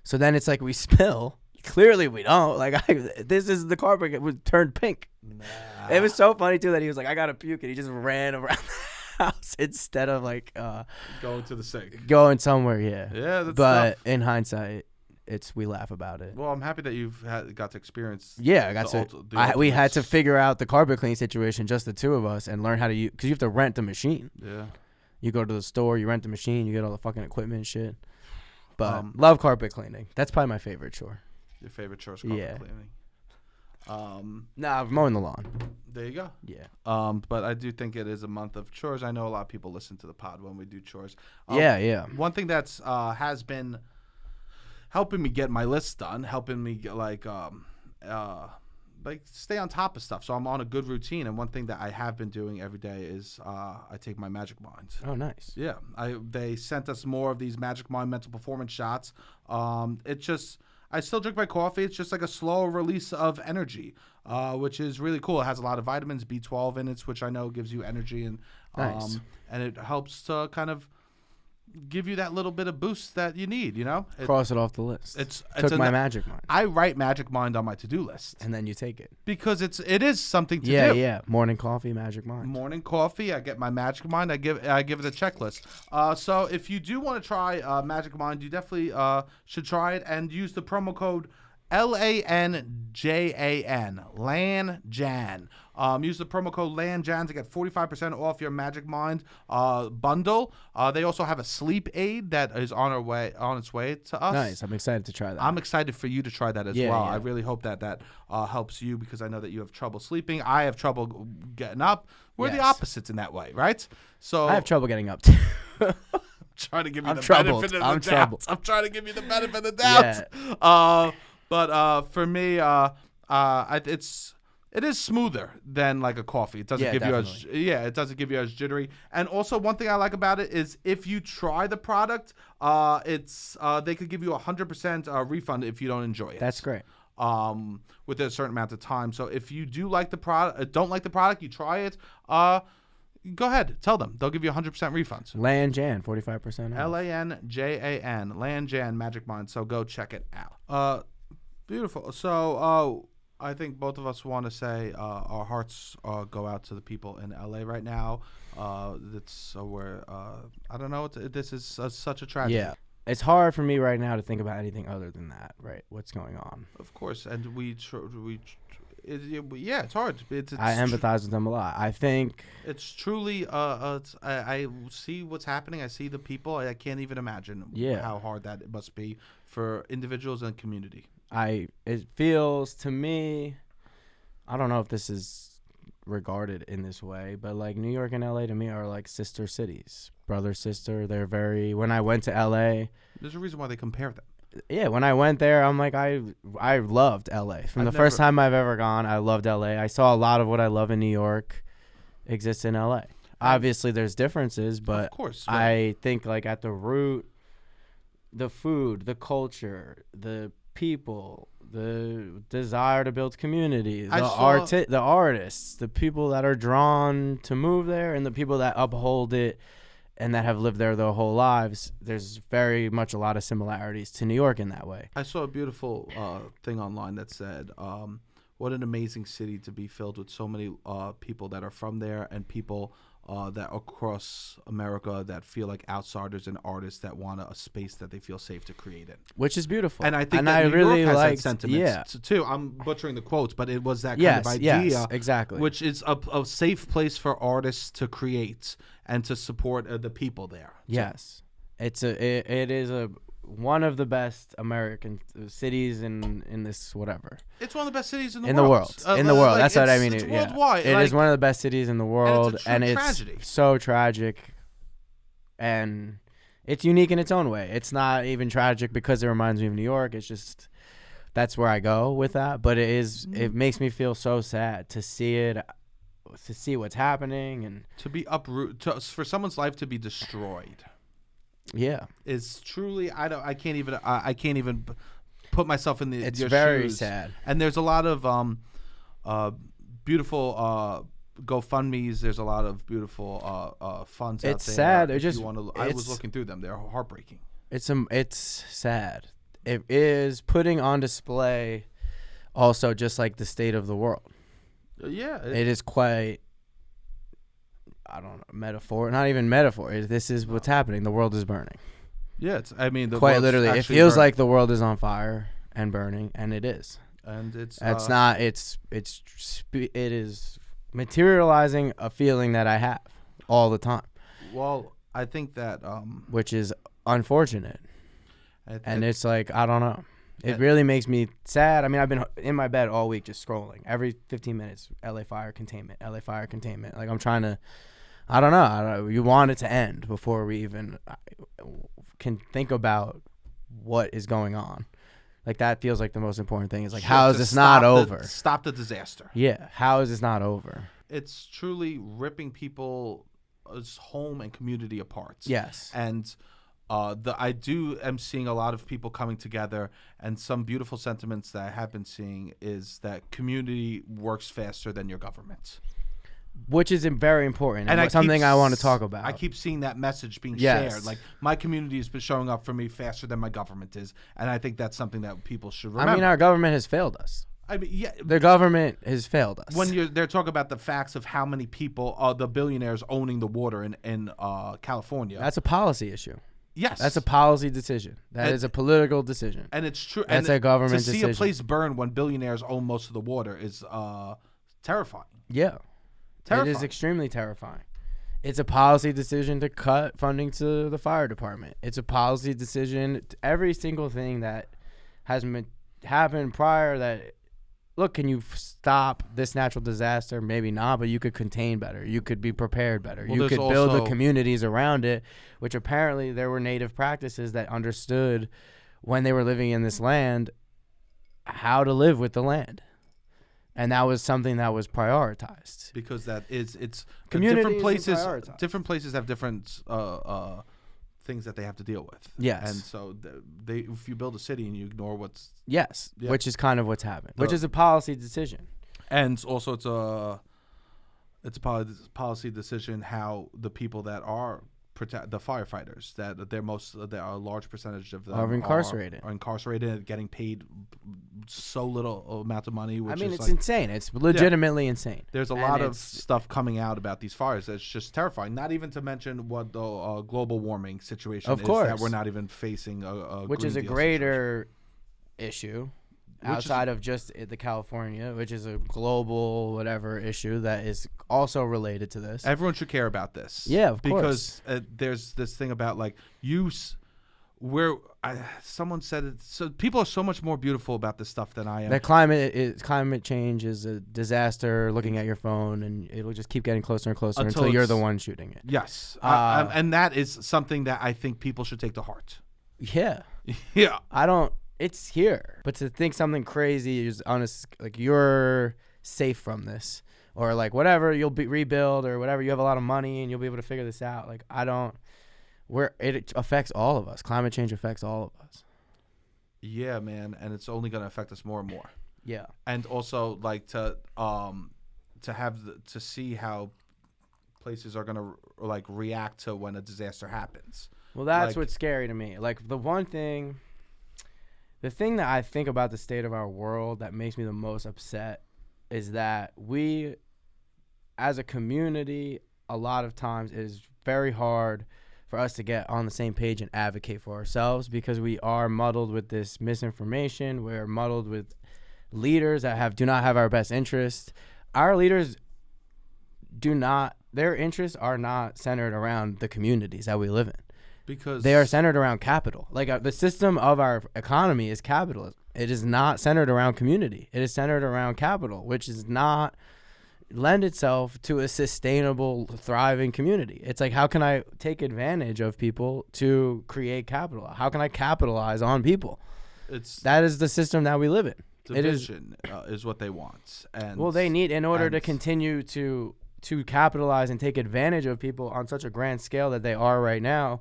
So then it's like we spill. Clearly we don't. Like this is the carpet. It was turned pink. It was so funny too that he was like, "I gotta puke," and he just ran around the house instead of like Going to the sink. going somewhere. Yeah. Yeah, that's But tough. in hindsight, we laugh about it. Well, I'm happy that you've got to experience. Yeah, I got the to. We had to ultimates. figure out the carpet clean situation, just the two of us, and learn how to use. Because you have to rent the machine. Yeah. You go to the store, you rent the machine, you get all the fucking equipment and shit. But Um, love carpet cleaning. That's probably my favorite chore. Your favorite chore is carpet Yeah. cleaning. Nah, mowing the lawn. There you go. Yeah. But I do think it is a month of chores. I know a lot of people listen to the pod when we do chores. Yeah. One thing that's has been helping me get my list done, helping me get, like stay on top of stuff. So I'm on a good routine. And one thing that I have been doing every day is I take my Magic Mind. Oh, nice. Yeah, they sent us more of these Magic Mind mental performance shots. I still drink my coffee. It's just like a slow release of energy, which is really cool. It has a lot of vitamins, B12 in it, which I know gives you energy, and Nice. and it helps to kind of give you that little bit of boost that you need. You know, Cross it off the list. it's Took my a- Magic Mind. I write Magic Mind on my to-do list And then you take it. because it is something to do. Yeah. Morning coffee, Magic Mind. Morning coffee. I get my Magic Mind. I give it a checklist. So if you do want to try Magic Mind, you definitely should try it and use the promo code LANJAN LANJAN. Use the promo code LANJAN to get 45% off your Magic Mind bundle. They also have a sleep aid that is on its way to us. Nice. I'm excited to try that. I'm excited for you to try that as Yeah, well. yeah. I really hope that helps you because I know that you have trouble sleeping. I have trouble getting up. We're the Yes. opposites in that way, right? So I have trouble getting up too. trying to give you I'm the troubled. benefit of I'm the troubled. doubt. I'm trying to give you the benefit of the doubt. But for me, It is smoother than like a coffee. It doesn't give definitely. you it doesn't give you as jittery. And also one thing I like about it is if you try the product, they could give you 100% refund if you don't enjoy it. That's great. Within a certain amount of time. So if you do like the product, don't like the product, you try it, go ahead, tell them. They'll give you 100% refunds. Lanjan, 45% off. LANJAN, Lanjan Magic Mind. So go check it out. Beautiful. So I think both of us want to say our hearts go out to the people in LA right now. It's where I don't know. This is such a tragedy. Yeah, it's hard for me right now to think about anything other than that. Right, what's going on? Of course, and it's hard. I empathize with them a lot. I think it's truly. I see what's happening. I see the people. I can't even imagine. How hard that must be for individuals and community. It feels to me, I don't know if this is regarded in this way, but like New York and LA to me are like sister cities, brother, sister. They're very, when I went to LA, there's a reason why they compare them. Yeah, when I went there, I'm like, I loved LA. From the first time I've ever gone, I loved LA. I saw a lot of what I love in New York exists in LA. Obviously, there's differences, but of course, I think like at the root, the food, the culture, the people, the desire to build community, the artists, the people that are drawn to move there, and the people that uphold it and that have lived there their whole lives. There's very much a lot of similarities to New York in that way. I saw a beautiful thing online that said, what an amazing city to be filled with so many people that are from there and people that across America that feel like outsiders and artists that want a space that they feel safe to create it. Which is beautiful. And I think that New York has that sentiment too. I'm butchering the quotes, but it was that kind of idea. Yes, exactly. Which is a safe place for artists to create and to support the people there. Yes. It is one of the best American cities in this whatever. It's one of the best cities in the world. In the world. That's what I mean. It's worldwide. It is one of the best cities in the world, and it's tragedy. So tragic, and it's unique in its own way. It's not even tragic because it reminds me of New York. It's just that's where I go with that. But it is. It makes me feel so sad to see it. To see what's happening and to be for someone's life to be destroyed. Yeah, is truly I can't even put myself in it's your very shoes. Sad. And there's a lot of beautiful GoFundMe's. There's a lot of beautiful funds out there. It's sad. I was looking through them. They're heartbreaking. It's sad. It is putting on display also just like the state of the world. Yeah, it is quite. I don't know, metaphor. Not even metaphor. This is what's happening. The world is burning. Yeah, quite literally. It feels like the world is on fire and burning, and it is. And it's not. It is materializing a feeling that I have all the time. Well, I think that which is unfortunate, and it's like I don't know. It really makes me sad. I mean, I've been in my bed all week just scrolling. Every 15 minutes, LA fire containment, LA fire containment. Like I'm trying to, I don't know. You want it to end before we even can think about what is going on. Like that feels like the most important thing. Is like, how is this not over? Stop the disaster. Yeah. How is this not over? It's truly ripping people's home and community apart. Yes. And I am seeing a lot of people coming together, and some beautiful sentiments that I have been seeing is that community works faster than your government, which is very important and something I want to talk about. I keep seeing that message being shared. Like my community has been showing up for me faster than my government is, and I think that's something that people should remember. I mean, our government has failed us. I mean, yeah, the government has failed us. When they're talking about the facts of how many people, the billionaires owning the water in California, that's a policy issue. Yes. That's a policy decision. That is a political decision. And it's true. That's a government decision. To see a place burn when billionaires own most of the water is terrifying. Yeah. Terrifying. It is extremely terrifying. It's a policy decision to cut funding to the fire department. It's a policy decision. Every single thing that has happened prior that, look, can you stop this natural disaster? Maybe not, but you could contain better. You could be prepared better. Well, you could build the communities around it, which apparently there were native practices that understood when they were living in this land how to live with the land. And that was something that was prioritized. Because it's Community different places have different things that they have to deal with. Yes. And so if you build a city and you ignore what's Yes, Yeah. which is kind of what's happened, which is a policy decision. And also it's a policy decision how the people that are the firefighters that there are a large percentage of them Are incarcerated. are incarcerated and getting paid so little amount of money. Which I mean, is it's insane. It's legitimately insane. There's a lot of stuff coming out about these fires that's just terrifying. Not even to mention what the global warming situation Of is course. that we're not even facing which Green is a Deal greater issue Which outside of just the California, which is a global whatever issue that is also related to this. Everyone should care about this. Yeah, of course. Because there's this thing about like someone said it. So people are so much more beautiful about this stuff than I am. That climate change is a disaster. Looking at your phone, and it'll just keep getting closer and closer until you're the one shooting it. Yes, and that is something that I think people should take to heart. Yeah, yeah. It's here, but to think something crazy is honest, like you're safe from this, or like whatever, you'll be rebuild or whatever. You have a lot of money and you'll be able to figure this out. Like it affects all of us. Climate change affects all of us. Yeah, man, and it's only going to affect us more and more. Yeah, and also like to see how places are going to like react to when a disaster happens. Well, that's what's scary to me. Like the thing that I think about the state of our world that makes me the most upset is that we, as a community, a lot of times it is very hard for us to get on the same page and advocate for ourselves because we are muddled with this misinformation. We're muddled with leaders that do not have our best interests. Our leaders their interests are not centered around the communities that we live in. Because they are centered around capital. Like the system of our economy is capitalism. It is not centered around community. It is centered around capital, which is not lend itself to a sustainable, thriving community. It's like, how can I take advantage of people to create capital? How can I capitalize on people? That is the system that we live in. Division is what they want. And they need, in order to continue to capitalize and take advantage of people on such a grand scale that they are right now,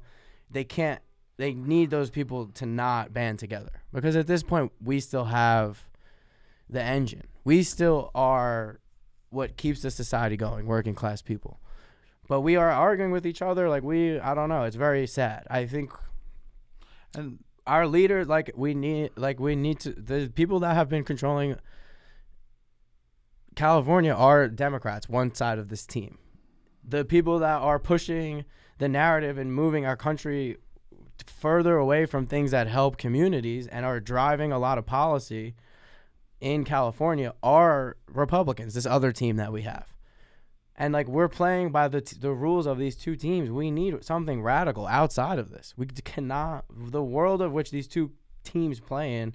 they need those people to not band together. Because at this point, we still have the engine. We still are what keeps the society going, working class people. But we are arguing with each other I don't know. It's very sad. I think and our leaders, we need to, the people that have been controlling California are Democrats, one side of this team. The people that are pushing the narrative and moving our country further away from things that help communities and are driving a lot of policy in California are Republicans, this other team that we have. And we're playing by the rules of these two teams. We need something radical outside of this. We cannot, the world of which these two teams play in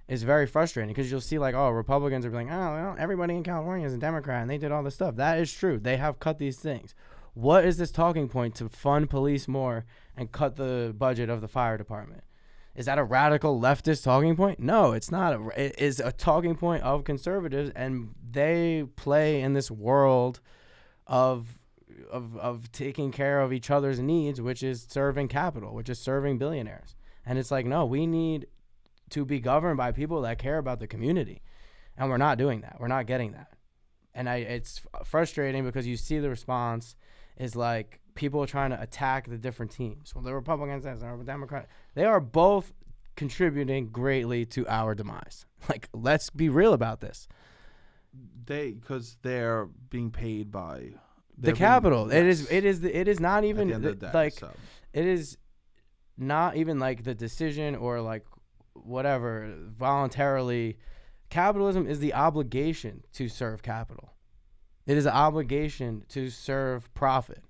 is very frustrating because you'll see Republicans are like, oh, well, everybody in California is a Democrat and they did all this stuff. That is true. They have cut these things. What is this talking point to fund police more and cut the budget of the fire department? Is that a radical leftist talking point? No, it's not. It is a talking point of conservatives, and they play in this world of taking care of each other's needs, which is serving capital, which is serving billionaires. And it's like, no, we need to be governed by people that care about the community, and we're not doing that. We're not getting that. And it's frustrating because you see the response is people are trying to attack the different teams. Well, the Republicans and the Democrats, they are both contributing greatly to our demise. Let's be real about this. Because they're being paid by the capital. It is not even it is not even the decision or whatever voluntarily. Capitalism is the obligation to serve capital. It is an obligation to serve profit.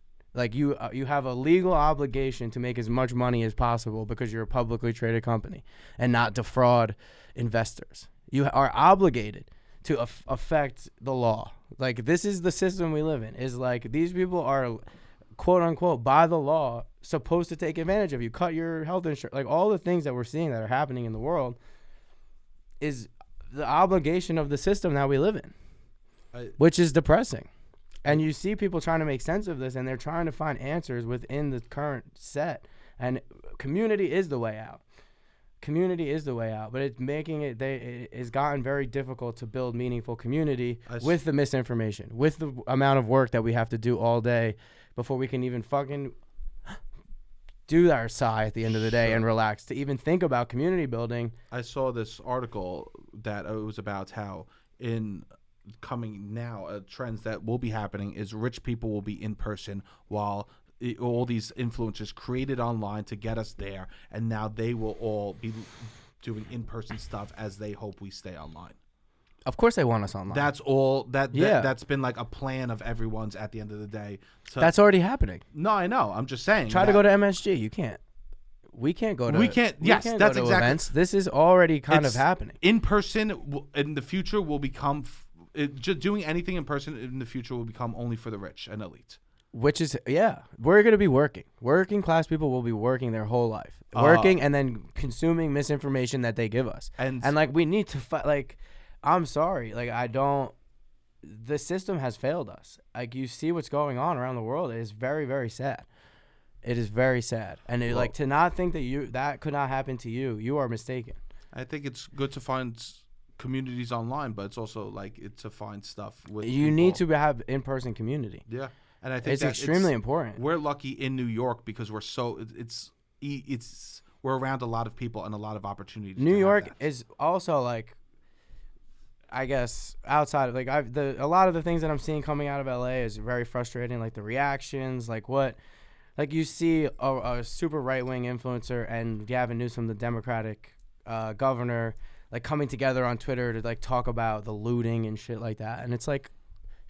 You have a legal obligation to make as much money as possible because you're a publicly traded company and not defraud investors. You are obligated to affect the law. This is the system we live in. Is these people are, quote unquote, by the law supposed to take advantage of you, cut your health insurance, all the things that we're seeing that are happening in the world is the obligation of the system that we live in. which is depressing. And you see people trying to make sense of this, and they're trying to find answers within the current set. And community is the way out. Community is the way out, but it's making it's gotten very difficult to build meaningful community with the misinformation, with the amount of work that we have to do all day before we can even fucking do our sigh at the end of the day and relax to even think about community building. I saw this article that it was about how in coming now trends that will be happening is rich people will be in person while all these influencers created online to get us there, and now they will all be doing in-person stuff as they hope we stay online. Of course they want us online. That's all that's been like a plan of everyone's at the end of the day. So, that's already happening. No, I know. I'm just saying. Try to go to MSG. You can't. We can't go to. We can't. Yes, that's exactly. Events. This is already kind of happening. In person in the future will become. Just doing anything in person in the future will become only for the rich and elite. Which is, we're going to be working. Working class people will be working their whole life. Working and then consuming misinformation that they give us. And like, we need to fight. Like, I'm sorry. Like, the system has failed us. Like, you see what's going on around the world. It is very, very sad. It is very sad. And like, to not think that could not happen to you, you are mistaken. I think it's good to find communities online, but it's also like to find stuff with you people. Need to have in-person community. Yeah. And I think it's extremely important. We're lucky in New York because we're we're around a lot of people and a lot of opportunities. New York is also like, I guess outside of like a lot of the things that I'm seeing coming out of LA is very frustrating. Like the reactions, like you see a super right wing influencer and Gavin Newsom, the Democratic governor, like coming together on Twitter to like talk about the looting and shit like that, and it's like.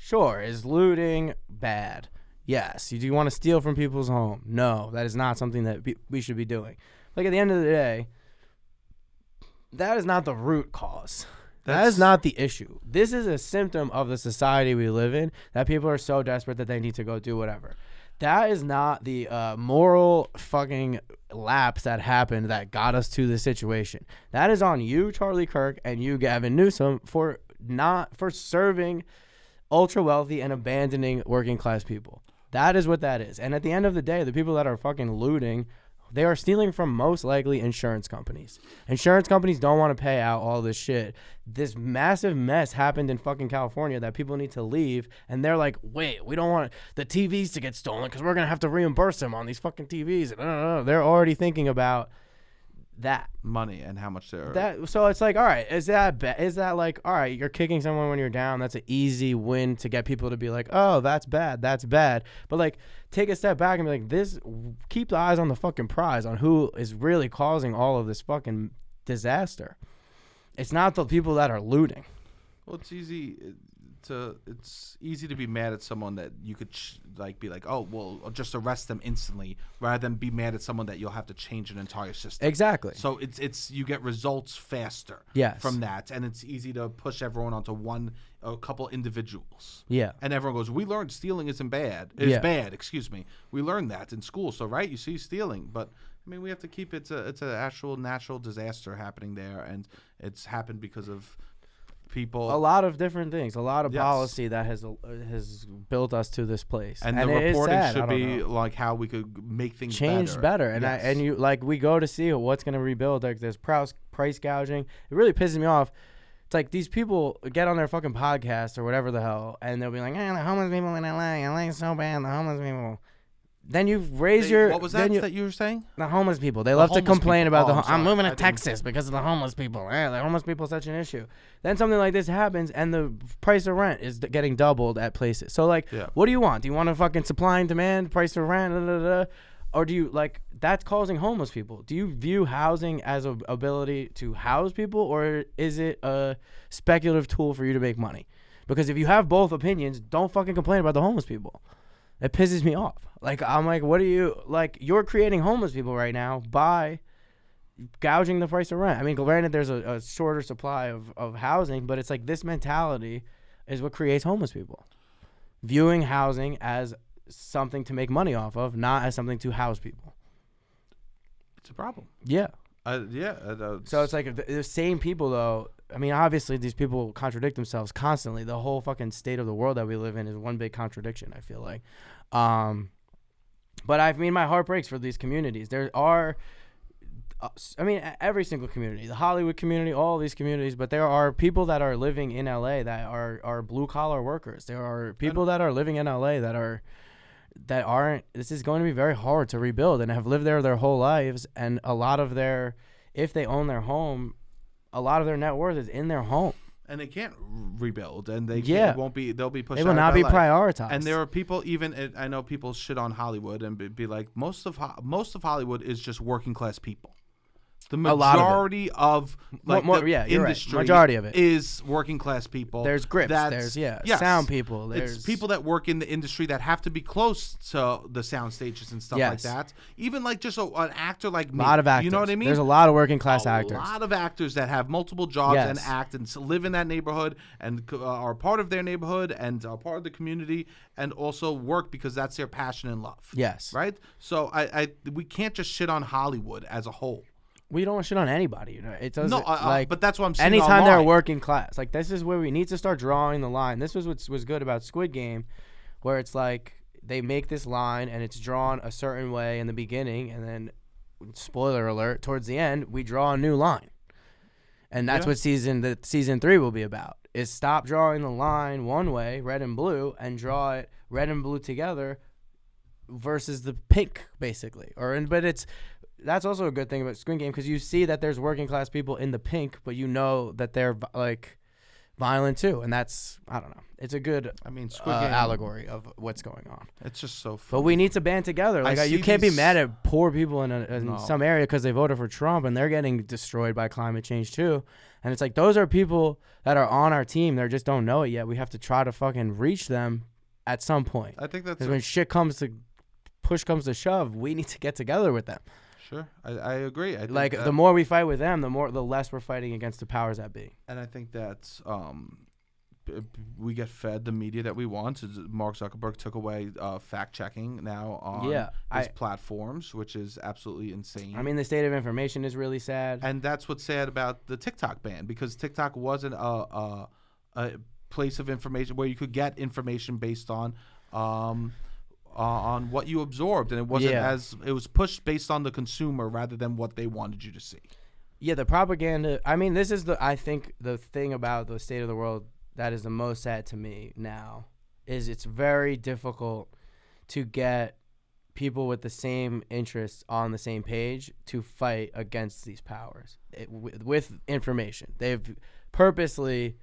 Sure, is looting bad? Yes. Do you want to steal from people's home? No, that is not something that we should be doing. Like at the end of the day, that is not the root cause. That is not the issue. This is a symptom of the society we live in, that people are so desperate that they need to go do whatever. That is not the moral fucking lapse that happened that got us to this situation. That is on you, Charlie Kirk, and you, Gavin Newsom, for serving ultra wealthy and abandoning working class people. That is what that is. And at the end of the day, the people that are fucking looting, they are stealing from most likely insurance companies. Insurance companies don't want to pay out all this shit. This massive mess happened in fucking California that people need to leave. And they're like, wait, we don't want the TVs to get stolen because we're going to have to reimburse them on these fucking TVs. They're already thinking about that money and how much they're so it's like, all right, is that like, all right, you're kicking someone when you're down, that's an easy win to get people to be like, oh, that's bad, but like take a step back and be like, keep the eyes on the fucking prize, on who is really causing all of this fucking disaster. It's not the people that are looting. Well, it's easy to be mad at someone that you could be like, oh, well, I'll just arrest them instantly, rather than be mad at someone that you'll have to change an entire system. Exactly. So it's you get results faster. Yes. From that, and it's easy to push everyone onto a couple individuals. Yeah. And everyone goes, we learned stealing isn't bad. It's bad. Excuse me. We learned that in school. So right, you see stealing, but I mean, we have to keep it's an actual natural disaster happening there, and it's happened because of people, a lot of different things, a lot of policy that has built us to this place, and the reporting should be like how we could make things changed better. And you like, we go to see what's going to rebuild. Like there's price gouging. It really pisses me off. It's like these people get on their fucking podcast or whatever the hell, and they'll be like, the homeless people in LA is so bad, the homeless people. Then you raise your... What was that you were saying? The homeless people. They love to complain about I'm moving to Texas because of the homeless people. The homeless people are such an issue. Then something like this happens, and the price of rent is getting doubled at places. So, like, what do you want? Do you want a fucking supply and demand, price of rent, or do you, like, that's causing homeless people? Do you view housing as an ability to house people, or is it a speculative tool for you to make money? Because if you have both opinions, don't fucking complain about the homeless people. It pisses me off. Like, I'm like, what are you, like, you're creating homeless people right now by gouging the price of rent. I mean, granted, there's a shorter supply of housing, but it's like this mentality is what creates homeless people. Viewing housing as something to make money off of, not as something to house people. It's a problem. Yeah. So it's like the same people, though. I mean, obviously, these people contradict themselves constantly. The whole fucking state of the world that we live in is one big contradiction, I feel like. But I mean, my heart breaks for these communities. There are, I mean, every single community, the Hollywood community, all these communities, but there are people that are living in LA that are blue-collar workers. There are people that are living in LA that aren't, this is going to be very hard to rebuild and have lived there their whole lives. And a lot of if they own their home, a lot of their net worth is in their home. And they can't rebuild, and they'll be pushed. They will not be prioritized. And there are people, I know people shit on Hollywood and be like, most of Hollywood is just working class people. The majority of industry, majority of it is working class people. There's grips. There's sound people. There's people that work in the industry that have to be close to the sound stages and stuff like that. Even like just an actor like me. A lot of actors. You know what I mean? There's a lot of working class actors. A lot of actors that have multiple jobs and act and live in that neighborhood and are part of their neighborhood and are part of the community and also work because that's their passion and love. Yes. Right? So we can't just shit on Hollywood as a whole. We don't shit on anybody, you know. It doesn't but that's what I'm saying. Anytime online. they're working class, like this is where we need to start drawing the line. This was what was good about Squid Game, where it's like they make this line and it's drawn a certain way in the beginning, and then spoiler alert, towards the end we draw a new line, and that's what season 3 will be about. Is stop drawing the line one way, red and blue, and draw it red and blue together, versus the pink, basically. That's also a good thing about Squid Game because you see that there's working class people in the pink, but you know that they're like violent too, and that's, I don't know. It's a good Squid Game allegory of what's going on. It's just so funny. But we need to band together. Like you can't be mad at poor people in some area because they voted for Trump and they're getting destroyed by climate change too. And it's like those are people that are on our team. They just don't know it yet. We have to try to fucking reach them at some point. I think that's when push comes to shove, we need to get together with them. Sure, I agree. I think the more we fight with them, the less we're fighting against the powers that be. And I think that's we get fed the media that we want. Mark Zuckerberg took away fact checking now on his platforms, which is absolutely insane. I mean, the state of information is really sad, and that's what's sad about the TikTok ban because TikTok wasn't a place of information where you could get information based on what you absorbed, and it wasn't it was pushed based on the consumer rather than what they wanted you to see. Yeah, the propaganda. I mean, this is I think the thing about the state of the world that is the most sad to me now is it's very difficult to get people with the same interests on the same page to fight against these powers with information. They've purposely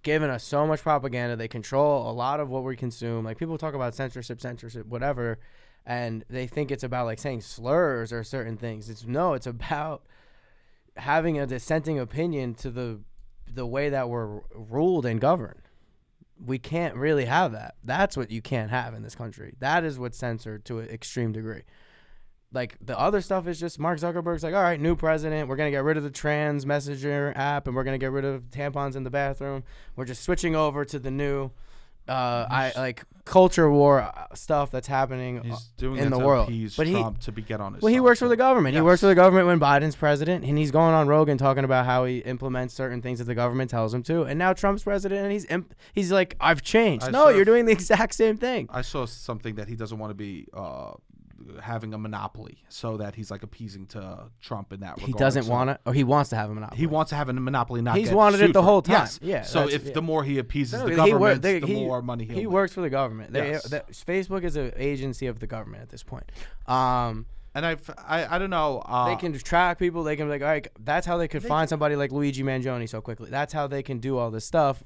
given us so much propaganda. They control a lot of what we consume. Like people talk about censorship, whatever, and they think it's about like saying slurs or certain things. It's about having a dissenting opinion to the way that we're ruled and governed. We can't really have that. That's what you can't have in this country. That is what's censored to an extreme degree. Like the other stuff is just Mark Zuckerberg's like, all right, new president. We're going to get rid of the trans messenger app and we're going to get rid of tampons in the bathroom. We're just switching over to the new culture war stuff that's happening in the world. But Trump to get on his he works for the government. Yes. He works for the government when Biden's president, and he's going on Rogan talking about how he implements certain things that the government tells him to. And now Trump's president, and he's like, I've changed. You're doing the exact same thing. I saw something that he doesn't want to be having a monopoly, so that he's like appeasing to Trump in that regard. He doesn't want to, or he wants to have a monopoly. He wants to have a monopoly, not he's wanted it the whole time. Yes. Yeah. So the more he appeases the government, the more money he'll he works for the government. Facebook is an agency of the government at this point. And I don't know. They can track people. They can be like, all right, that's how they could find somebody like Luigi Mangione so quickly. That's how they can do all this stuff.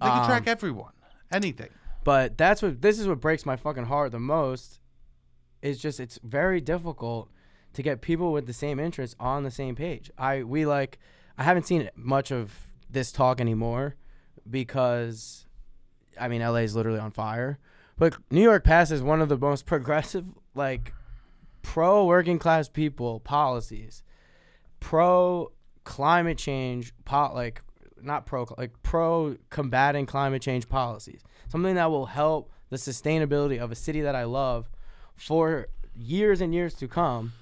They can track everyone, anything. But this is what breaks my fucking heart the most. It's very difficult to get people with the same interests on the same page. I haven't seen much of this talk anymore because, I mean, LA is literally on fire. But New York passes one of the most progressive, like, pro working class people policies, pro climate change, pro combating climate change policies. Something that will help the sustainability of a city that I love for years and years to come.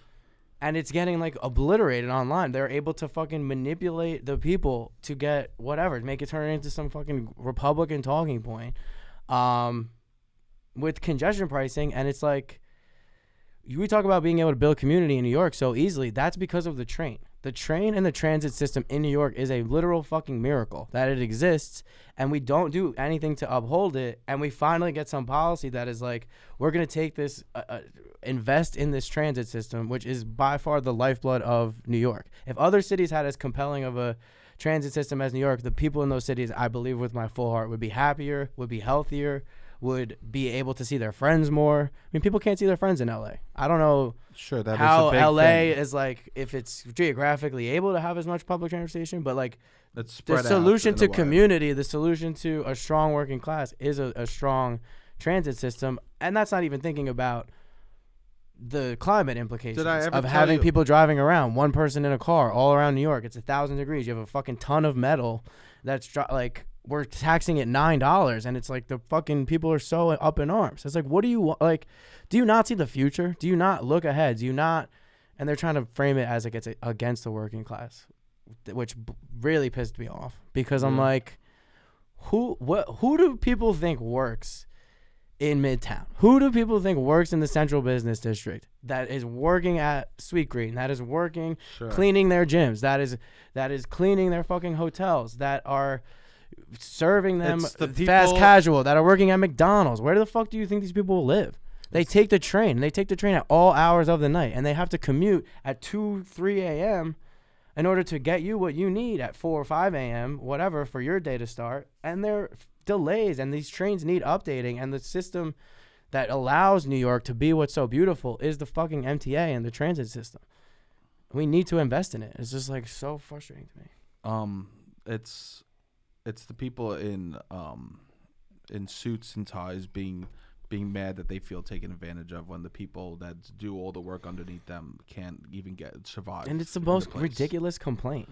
and it's getting like obliterated online. They're able to fucking manipulate the people to get whatever, make it turn into some fucking Republican talking point, with congestion pricing. And it's like, we talk about being able to build community in New York so easily. That's because of the train. The train and the transit system in New York is a literal fucking miracle that it exists, and we don't do anything to uphold it. And we finally get some policy that is like, we're going to take this, invest in this transit system, which is by far the lifeblood of New York. If other cities had as compelling of a transit system as New York, the people in those cities, I believe with my full heart, would be happier, would be healthier, would be able to see their friends more. I mean, people can't see their friends in LA. I don't know how is a big LA thing. is like, if it's geographically able to have as much public transportation, but like It's the spread out solution in to a way. community, the solution to a strong working class is a strong transit system. And that's not even thinking about the climate implications Did I ever of tell having you- people driving around, one person in a car all around New York. It's 1,000 degrees. You have a fucking ton of metal that's like, we're taxing it $9, and it's like the fucking people are so up in arms. It's like, what do you want? Like, do you not see the future? Do you not look ahead? Do you not? And they're trying to frame it as like it's against the working class, which really pissed me off, because I'm like, who do people think works in Midtown? Who do people think works in the Central Business District that is working at Sweet Green, that is working cleaning their gyms, that is cleaning their fucking hotels, that are serving them It's the fast people- casual, that are working at McDonald's? Where the fuck do you think these people will live? They take the train, and they take the train at all hours of the night, and they have to commute at 2, 3 a.m. in order to get you what you need at 4 or 5 a.m., whatever, for your day to start. And there are delays, and these trains need updating, and the system that allows New York to be what's so beautiful is the fucking MTA and the transit system. We need to invest in it. It's just like so frustrating to me. It's the people in suits and ties being mad that they feel taken advantage of, when the people that do all the work underneath them can't even survive. And it's the in most place. ridiculous complaint.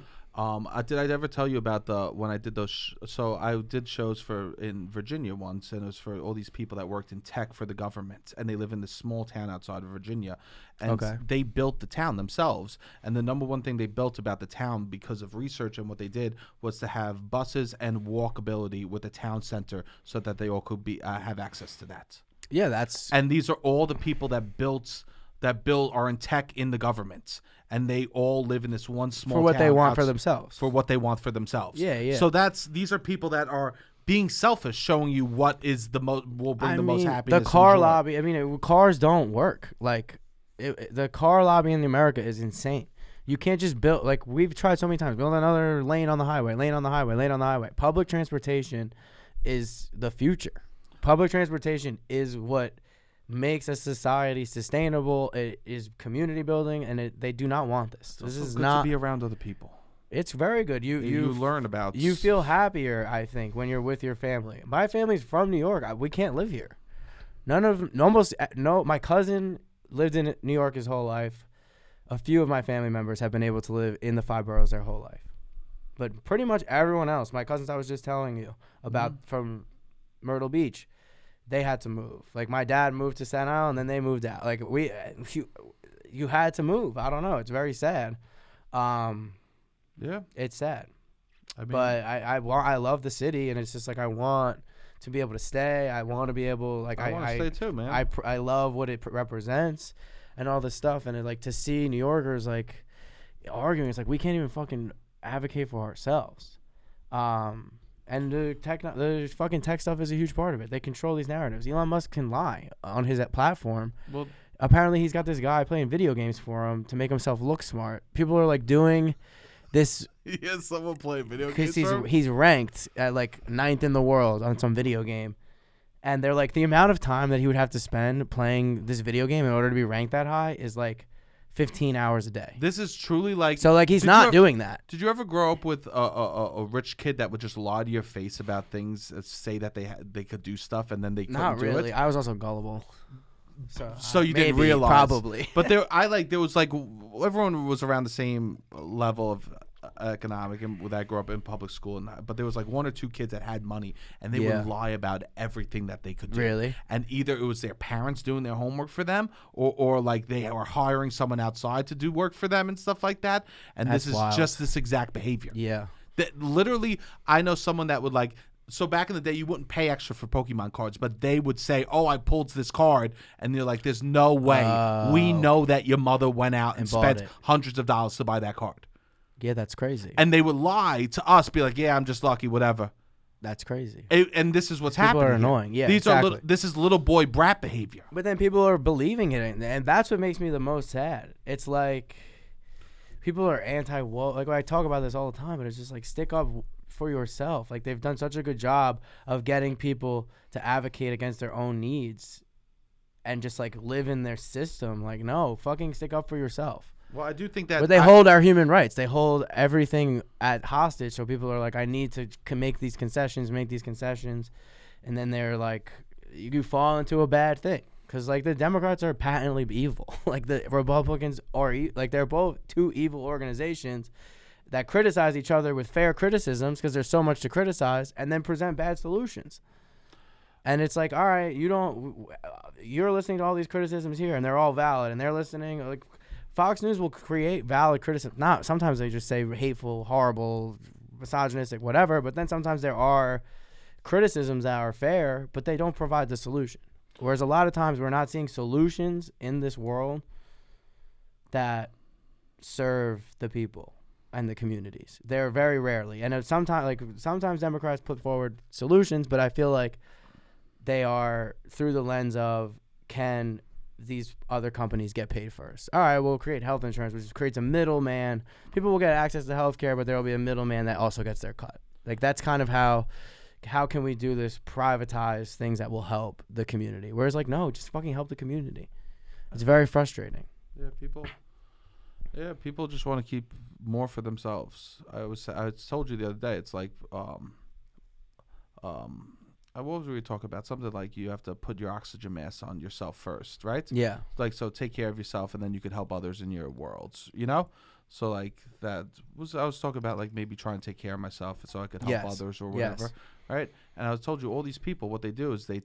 Did I ever tell you about when I did those? So I did shows in Virginia once, and it was for all these people that worked in tech for the government, and they live in this small town outside of Virginia, and they built the town themselves. And the number one thing they built about the town, because of research and what they did, was to have buses and walkability with the town center, so that they all could have access to that. Yeah, And these are all the people that are in tech in the government, and they all live in this one small for what town they want for themselves. For what they want for themselves. Yeah, yeah. So these are people that are being selfish, showing you what is the most will bring the most happiness. The car and joy. lobby. I mean, cars don't work. Like, the car lobby in America is insane. You can't just build, like we've tried so many times, build another lane on the highway, lane on the highway, lane on the highway. Public transportation is the future. Public transportation is what makes a society sustainable. It is community building, and they do not want this. This is good not to be around other people. It's very good. You learn about. You feel happier, I think, when you're with your family. My family's from New York. We can't live here. My cousin lived in New York his whole life. A few of my family members have been able to live in the 5 boroughs their whole life. But pretty much everyone else, my cousins I was just telling you about from Myrtle Beach, they had to move. Like, my dad moved to Staten Island, and then they moved out. Like, you had to move. I don't know. It's very sad. Yeah, it's sad. I mean, but I love the city, and it's just like I want to be able to stay. I want to be able, like, I want to stay too, man. I love what it represents and all this stuff, and like to see New Yorkers like arguing. It's like we can't even fucking advocate for ourselves. And the fucking tech stuff is a huge part of it. They control these narratives. Elon Musk can lie on his platform. Well, apparently he's got this guy playing video games for him to make himself look smart. People are like doing this. He has someone playing video games because for him? He's ranked at like 9th in the world on some video game. And they're like, the amount of time that he would have to spend playing this video game in order to be ranked that high is like 15 hours a day. This is truly like... So, like, he's not doing that. Did you ever grow up with a rich kid that would just lie to your face about things, say that they could do stuff, and then they couldn't Not really. do it? I was also gullible. So you didn't realize. Probably. But there was like... Everyone was around the same level of economic, and when I grew up in public school, but there was like 1 or 2 kids that had money, and they would lie about everything that they could do. Really? And either it was their parents doing their homework for them, or like they were hiring someone outside to do work for them and stuff like that. And That's this is wild. just this exact behavior. Yeah. That literally, I know someone that would like. So back in the day, you wouldn't pay extra for Pokemon cards, but they would say, "Oh, I pulled this card," and they're like, "There's no way. We know that your mother went out and spent hundreds of dollars to buy that card." Yeah, that's crazy. And they would lie to us, be like, "Yeah, I'm just lucky, whatever." That's crazy. And this is what's happening. People are annoying. Yeah, These are this is little boy brat behavior. But then people are believing it, and that's what makes me the most sad. It's like people are anti-woke. Like I talk about this all the time, but it's just like stick up for yourself. Like they've done such a good job of getting people to advocate against their own needs and just like live in their system. Like no, fucking stick up for yourself. Well, I do think that, but they hold our human rights. They hold everything at hostage. So people are like, I need to make these concessions, and then they're like, you fall into a bad thing. Because like the Democrats are patently evil. Like the Republicans are like they're both two evil organizations that criticize each other with fair criticisms because there's so much to criticize, and then present bad solutions. And it's like, all right, you're listening to all these criticisms here, and they're all valid, and they're listening. Like Fox News will create valid criticism. Not sometimes they just say hateful, horrible, misogynistic, whatever. But then sometimes there are criticisms that are fair, but they don't provide the solution. Whereas a lot of times we're not seeing solutions in this world that serve the people and the communities. They're very rarely. And sometimes Democrats put forward solutions, but I feel like they are through the lens of, can these other companies get paid first? All right, we'll create health insurance, which creates a middleman. People will get access to health care, but there will be a middleman that also gets their cut. Like that's kind of how can we do this, privatize things that will help the community? Whereas like, no, just fucking help the community. It's very frustrating. Yeah, people just want to keep more for themselves. I told you the other day, it's like, what was we talking about? Something like you have to put your oxygen mask on yourself first, right? Yeah. Like, so take care of yourself, and then you could help others in your worlds, you know? So like I was talking about like maybe trying to take care of myself so I could help others or whatever, right? And I told you all these people, what they do is they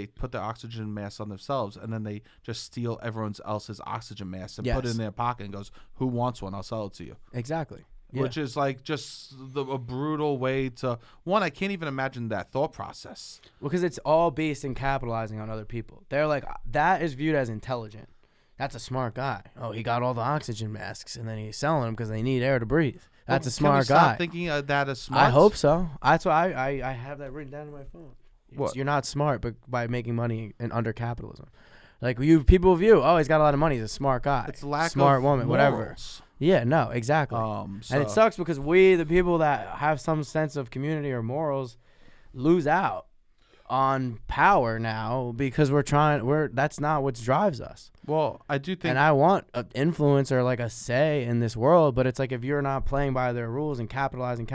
put their oxygen mask on themselves, and then they just steal everyone else's oxygen mask and put it in their pocket and goes, "Who wants one? I'll sell it to you." Exactly. Yeah. Which is like just a brutal way to one. I can't even imagine that thought process. Well, because it's all based in capitalizing on other people. They're like, that is viewed as intelligent. That's a smart guy. Oh, he got all the oxygen masks, and then he's selling them because they need air to breathe. That's a smart guy. Stop thinking of that as smart. I hope so. That's why I have that written down on my phone. What? You're not smart, but by making money under capitalism, like people view, oh, he's got a lot of money. He's a smart guy. It's lack smart of woman, morals. whatever. Yeah, no, exactly. And it sucks because we, the people that have some sense of community or morals, lose out on power now because that's not what drives us. Well, I do think, and I want an influence or like a say in this world, but it's like if you're not playing by their rules and capitalizing,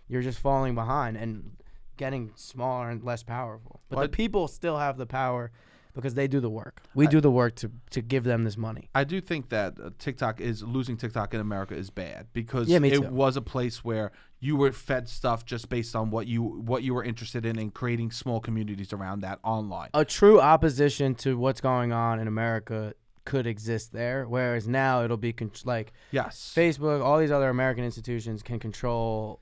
you're just falling behind and getting smaller and less powerful. But the people still have the power because they do the work. We do the work to give them this money. I do think that losing TikTok in America is bad because me too. It was a place where you were fed stuff just based on what you were interested in and creating small communities around that online. A true opposition to what's going on in America could exist there, whereas now it'll be Facebook, all these other American institutions can control.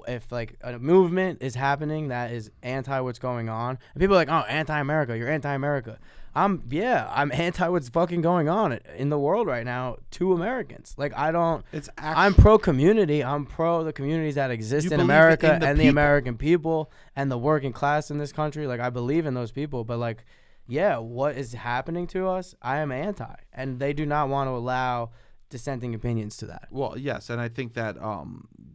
If like a movement is happening that is anti what's going on, and people are like, oh, anti-America, you're anti-America. I'm anti what's fucking going on in the world right now to Americans. Like I'm pro community. I'm pro the communities that exist in America and the American people and the working class in this country. Like I believe in those people, but like, what is happening to us? I am anti, and they do not want to allow dissenting opinions to that. Well, yes, and I think that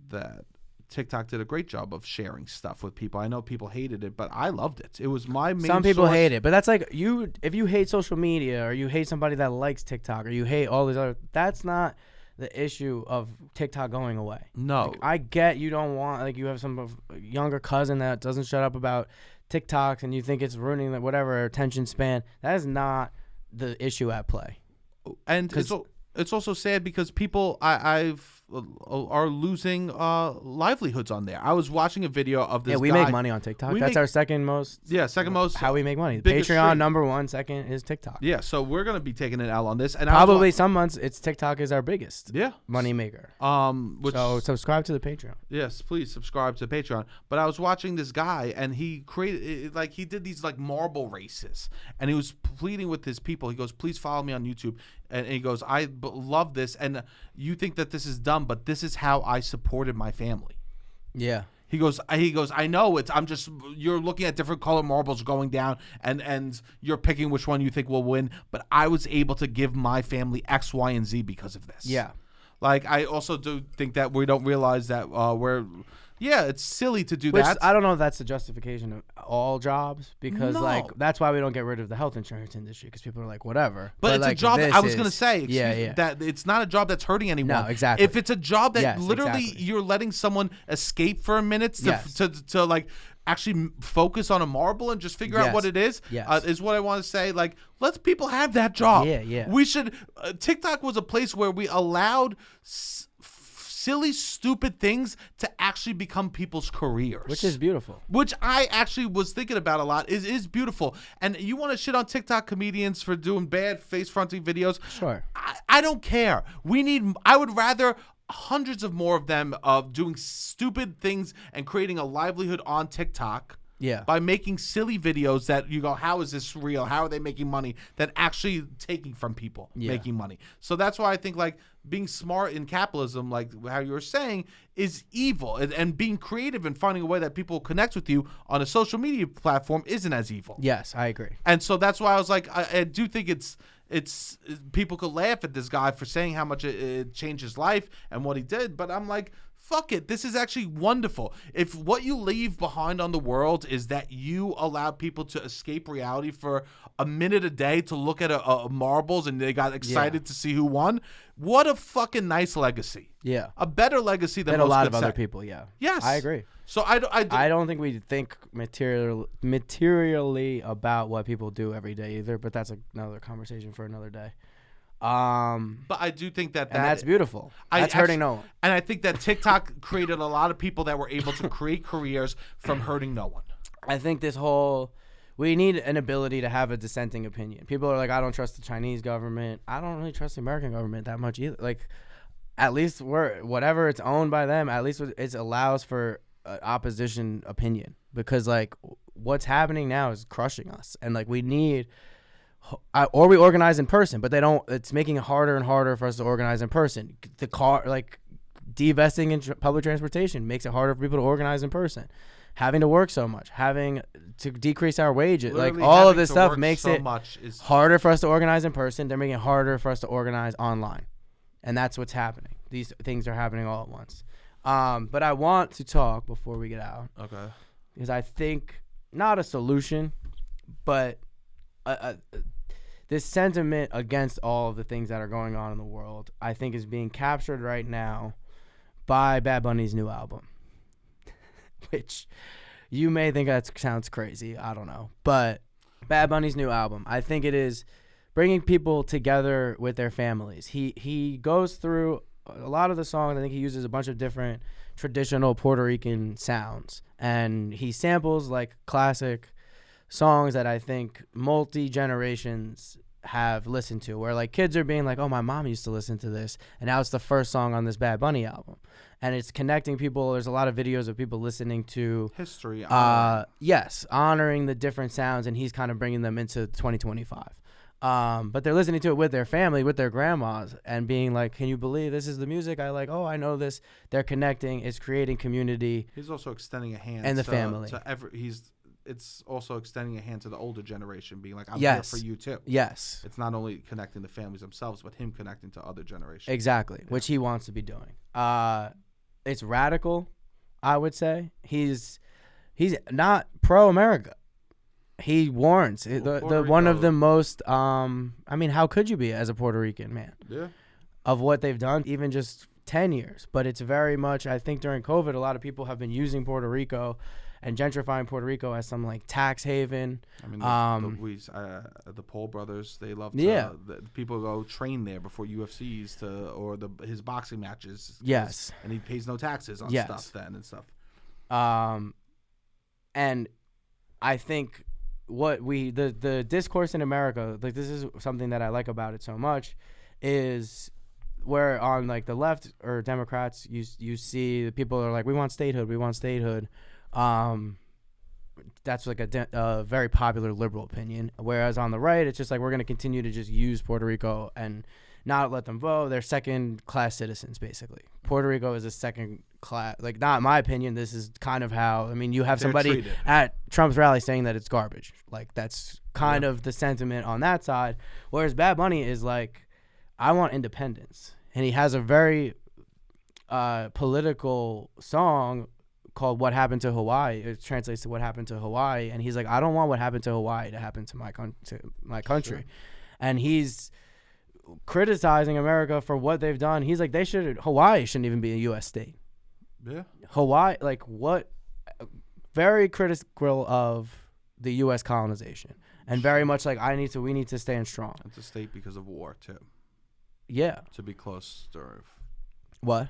that TikTok did a great job of sharing stuff with people. I know people hated it, but I loved it. It was my main Some people hate it, but that's like if you hate social media or you hate somebody that likes TikTok or you hate all these other, that's not the issue of TikTok going away. No. Like, I get you don't want, like you have some younger cousin that doesn't shut up about TikToks and you think it's ruining the whatever attention span. That is not the issue at play. And it's also sad because people, I've are losing livelihoods on there. I was watching a video of this. Yeah, we guy. make money on TikTok. That's our second most. Yeah, second most. How we make money. biggest Patreon stream. number one, second is TikTok. Yeah, so we're gonna be taking an L on this, and Probably some months it's TikTok is our biggest money maker. So subscribe to the Patreon. Yes, please subscribe to Patreon. But I was watching this guy, and he created he did these like marble races, and he was pleading with his people. He goes, "Please follow me on YouTube." And he goes, "I love this, and you think that this is dumb, but this is how I supported my family." Yeah. He goes, I know you're looking at different color marbles going down, and you're picking which one you think will win, but I was able to give my family X, Y, and Z because of this. Yeah. Like, I also do think that we don't realize that it's silly to do Which, that. I don't know if that's the justification of all jobs, because No. that's why we don't get rid of the health insurance industry, because people are like, whatever. But it's a job that I was going to say, yeah. that it's not a job that's hurting anyone. No, exactly. If it's a job that Yes, literally exactly. you're letting someone escape for a minute to like actually focus on a marble and just figure out what it is, is what I want to say. Like, let people have that job. Yeah. We should. TikTok was a place where we allowed silly, stupid things to actually become people's careers. Which is beautiful. Which I actually was thinking about a lot. Is beautiful. And you want to shit on TikTok comedians for doing bad face fronting videos? Sure. I don't care. I would rather hundreds of more of them of doing stupid things and creating a livelihood on TikTok. Yeah. By making silly videos that you go, how is this real? How are they making money? Than actually taking from people, making money. So that's why I think like being smart in capitalism, like how you were saying, is evil. And being creative and finding a way that people connect with you on a social media platform isn't as evil. Yes, I agree. And so that's why I was like, I do think it's people could laugh at this guy for saying how much it changed his life and what he did, but I'm like, fuck it. This is actually wonderful. If what you leave behind on the world is that you allow people to escape reality for a minute a day to look at a marbles and they got excited to see who won, what a fucking nice legacy. Yeah. A better legacy than a most lot could of other say. people, yeah. Yes. I agree. So I don't think we think materially about what people do every day either, but that's another conversation for another day. But I do think that that's beautiful. That's hurting no one. And I think that TikTok created a lot of people that were able to create careers from hurting no one. I think we need an ability to have a dissenting opinion. People are like, I don't trust the Chinese government. I don't really trust the American government that much either. Like, at least whatever it's owned by them, at least it allows for opposition opinion, because like what's happening now is crushing us, and like we need. Or we organize in person, but it's making it harder and harder for us to organize in person. The divesting in public transportation makes it harder for people to organize in person. Having to work so much, having to decrease our wages, Literally like all of this stuff makes so it is harder for us to organize in person. They're making it harder for us to organize online. And that's what's happening. These things are happening all at once. But I want to talk before we get out. Okay. Because I think not a solution, but this sentiment against all of the things that are going on in the world, I think is being captured right now by Bad Bunny's new album. Which you may think that sounds crazy. I don't know. But Bad Bunny's new album, I think it is bringing people together with their families. He goes through a lot of the songs. I think he uses a bunch of different traditional Puerto Rican sounds. And he samples like classic songs that I think multi-generations have listened to, where like kids are being like, oh, my mom used to listen to this, and now it's the first song on this Bad Bunny album, and it's connecting people. There's a lot of videos of people listening to history, honoring the different sounds, and he's kind of bringing them into 2025. But they're listening to it with their family, with their grandmas, and being like, can you believe this is the music I like? Oh, I know this. They're connecting. It's creating community. He's also extending a hand and the family. It's also extending a hand to the older generation, being like, I'm yes. here for you too. Yes. It's not only connecting the families themselves, but him connecting to other generations. Exactly, yeah. Which he wants to be doing. It's radical, I would say. He's not pro-America. He warns one of the most. I mean, how could you be as a Puerto Rican man? Yeah. Of what they've done, even just 10 years. But it's very much. I think during COVID, a lot of people have been using Puerto Rico and gentrifying Puerto Rico as some like tax haven. I mean, the Paul brothers, they love to, people go train there before UFCs or his boxing matches. Yes. And he pays no taxes on stuff then and stuff. And I think the discourse in America, like this is something that I like about it so much, is where on like the left or Democrats, you see the people are like, we want statehood. That's like a very popular liberal opinion. Whereas on the right, it's just like we're going to continue to just use Puerto Rico and not let them vote. They're second-class citizens, basically. Puerto Rico is a second-class, like, not in my opinion. This is kind of how, I mean, you have somebody at Trump's rally saying that it's garbage. Like, that's kind of the sentiment on that side. Whereas Bad Bunny is like, I want independence. And he has a very political song called What Happened to Hawaii. It translates to What Happened to Hawaii. And he's like, I don't want what happened to Hawaii to happen to my country. Sure. And he's criticizing America for what they've done. He's like, Hawaii shouldn't even be a U.S. state. Yeah. Hawaii, like what? Very critical of the U.S. colonization. And very much like, we need to stand strong. It's a state because of war, too. Yeah. To be close to... What?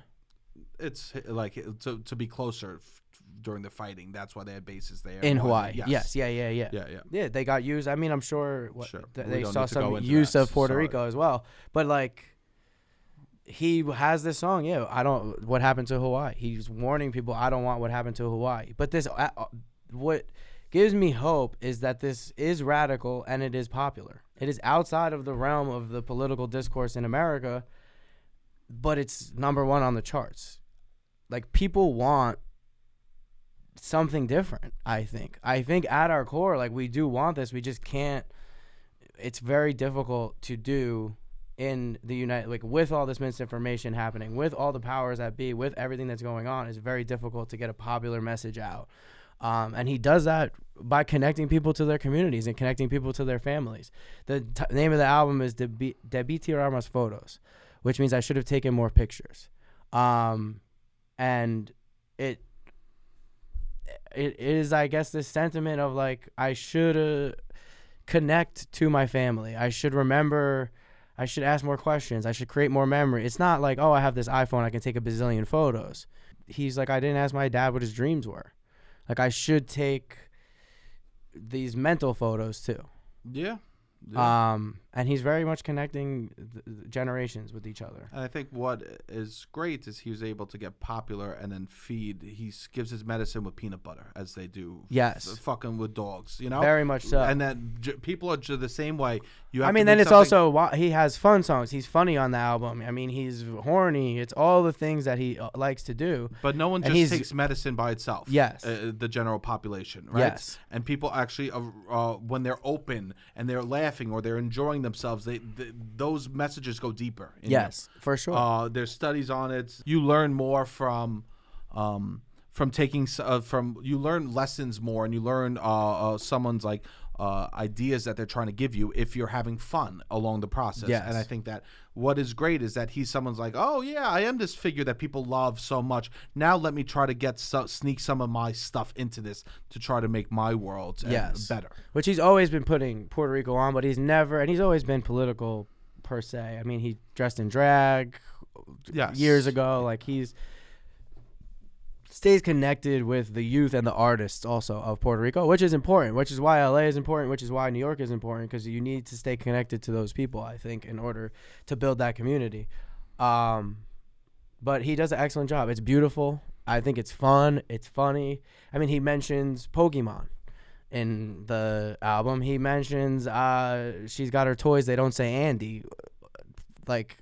It's like to be closer during the fighting. That's why they had bases there in Hawaii. Yes. Yeah. They got used. I mean, I'm sure, they saw some use of Puerto Rico as well. But like, he has this song. Yeah, what happened to Hawaii? He's warning people. I don't want what happened to Hawaii. But this, what gives me hope is that this is radical and it is popular. It is outside of the realm of the political discourse in America. But it's number one on the charts. Like, people want something different, I think. I think at our core, like, we do want this. We just can't. It's very difficult to do in the United, like, with all this misinformation happening, with all the powers that be, with everything that's going on. It's very difficult to get a popular message out. And he does that by connecting people to their communities and connecting people to their families. The name of the album is Debí tirar más fotos, which means I should have taken more pictures. And it is, I guess, this sentiment of like, I should connect to my family. I should remember, I should ask more questions. I should create more memory. It's not like, oh, I have this iPhone, I can take a bazillion photos. He's like, I didn't ask my dad what his dreams were. Like, I should take these mental photos too. Yeah. And he's very much connecting generations with each other. And I think what is great is he was able to get popular and then feed. He gives his medicine with peanut butter, as they do. Yes. Fucking with dogs, you know? Very much so. And then people are the same way. I mean, then it's also, he has fun songs. He's funny on the album. I mean, he's horny. It's all the things that he likes to do. But no one just takes medicine by itself. Yes. The general population, right? Yes. And people actually, when they're open and they're laughing or they're enjoying themselves, those messages go deeper. Yes, for sure. There's studies on it. You learn more from taking you learn lessons more, and you learn someone's like ideas that they're trying to give you if you're having fun along the process. Yes. And I think that what is great is that someone's like, oh yeah, I am this figure that people love so much. Now let me try to sneak some of my stuff into this to try to make my world better. Which he's always been putting Puerto Rico on, but he's always been political per se. I mean, he dressed in drag years ago. Like, he's stays connected with the youth and the artists also of Puerto Rico, which is important, which is why LA is important, which is why New York is important, because you need to stay connected to those people, I think, in order to build that community. But he does an excellent job. It's beautiful. I think it's fun. It's funny. I mean, he mentions Pokemon in the album. He mentions she's got her toys, they don't say Andy, like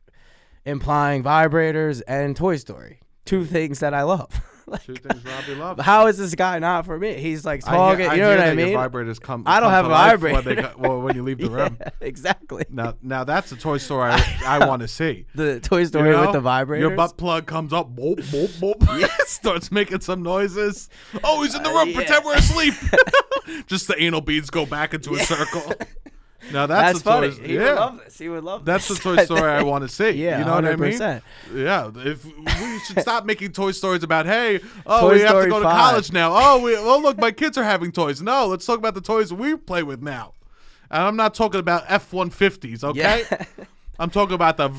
implying vibrators and Toy Story. Two things that I love. Like, two things Robbie loves. How is this guy not for me? He's like talking. You know what I mean? Your vibrators come. I don't have a vibrator. When you leave the room. Exactly. Now that's a Toy Story I want to see. The Toy Story with the vibrators. Your butt plug comes up, boop boop boop. Starts making some noises. Oh, he's in the room. Pretend we're asleep. Just the anal beads go back into a circle. Now that's the funny. Toy, He would love this. He would love that's this. the Toy Story I want to see. Yeah, you know 100%. what I mean? Yeah, if we should stop making Toy Stories about, hey, Toy we have Story to go to 5. college now. Oh, look, my kids are having toys. No, let's talk about the toys we play with now. And I'm not talking about F-150s, okay? Yeah. I'm talking about the.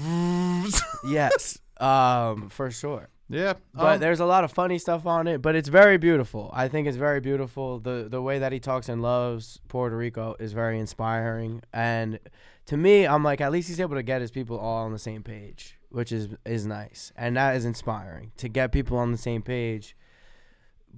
Yes, for sure. Yeah, But there's a lot of funny stuff on it, but it's very beautiful. I think it's very beautiful. The way that he talks and loves Puerto Rico is very inspiring. And to me, I'm like, at least he's able to get his people all on the same page, which is nice. And that is inspiring, to get people on the same page,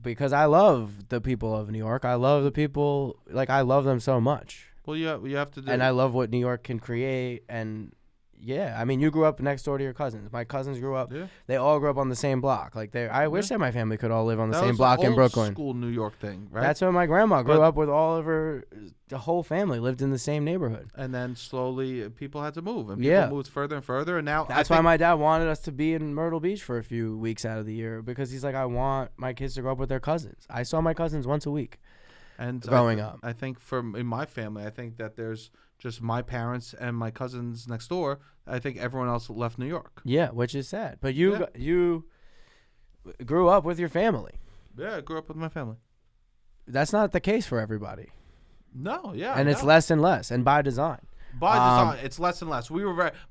because I love the people of New York. I love the people, like, I love them so much. Well, you have to do. And I love what New York can create. And yeah, I mean, you grew up next door to your cousins. My cousins grew up. Yeah. They all grew up on the same block. Like, I wish that my family could all live on the same block in Brooklyn. School New York thing, right? That's what my grandma grew up with. All of her, the whole family lived in the same neighborhood. And then slowly people had to move, and people moved further and further. And now that's why my dad wanted us to be in Myrtle Beach for a few weeks out of the year, because he's like, I want my kids to grow up with their cousins. I saw my cousins once a week. And growing up, I think in my family, I think that there's just my parents and my cousins next door. I think everyone else left New York. Yeah, which is sad. But you grew up with your family. Yeah, I grew up with my family. That's not the case for everybody. No, yeah. And it's less and less, and by design. By design, it's less and less.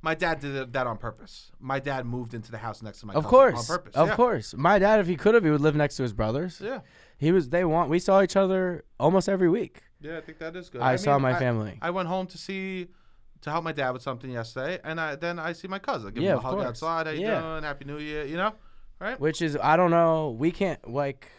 My dad did that on purpose. My dad moved into the house next to my cousin on purpose. Of course. My dad, if he could have, he would live next to his brothers. Yeah. We saw each other almost every week. Yeah, I think that is good. I saw my family. I went home to help my dad with something yesterday, and then I see my cousin. Give him a hug outside. How you doing? Happy New Year, you know? Right? Which is, I don't know, we can't, like,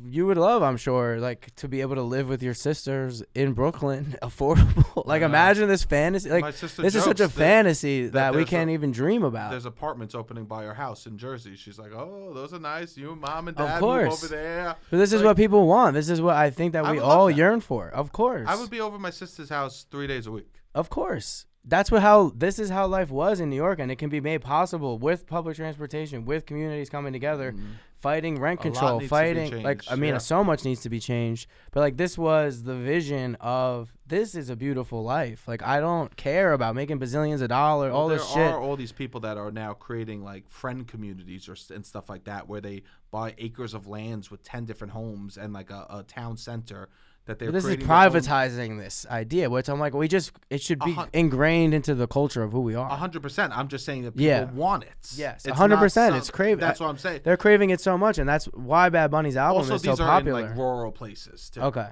you would love, I'm sure, like, to be able to live with your sisters in Brooklyn, affordable. Like, imagine this fantasy. Like, this is such a fantasy that we can't even dream about. There's apartments opening by our house in Jersey. She's like, oh, those are nice. You, mom, and dad move over there. But this is what people want. This is what I think that we all yearn for. Of course. I would be over my sister's house 3 days a week. Of course. This is how life was in New York, and it can be made possible with public transportation, with communities coming together. Fighting rent control, so much needs to be changed. But like, this was the vision of, this is a beautiful life. Like, I don't care about making bazillions of dollars, all this shit. There are all these people that are now creating like friend communities and stuff like that, where they buy acres of lands with 10 different homes and like a town center. This is privatizing this idea, which I'm like, it should be ingrained into the culture of who we are. 100%. I'm just saying that people want it. Yes, 100%. It's craving. That's what I'm saying. They're craving it so much, and that's why Bad Bunny's album is so popular. Also, these are in like rural places too. Okay.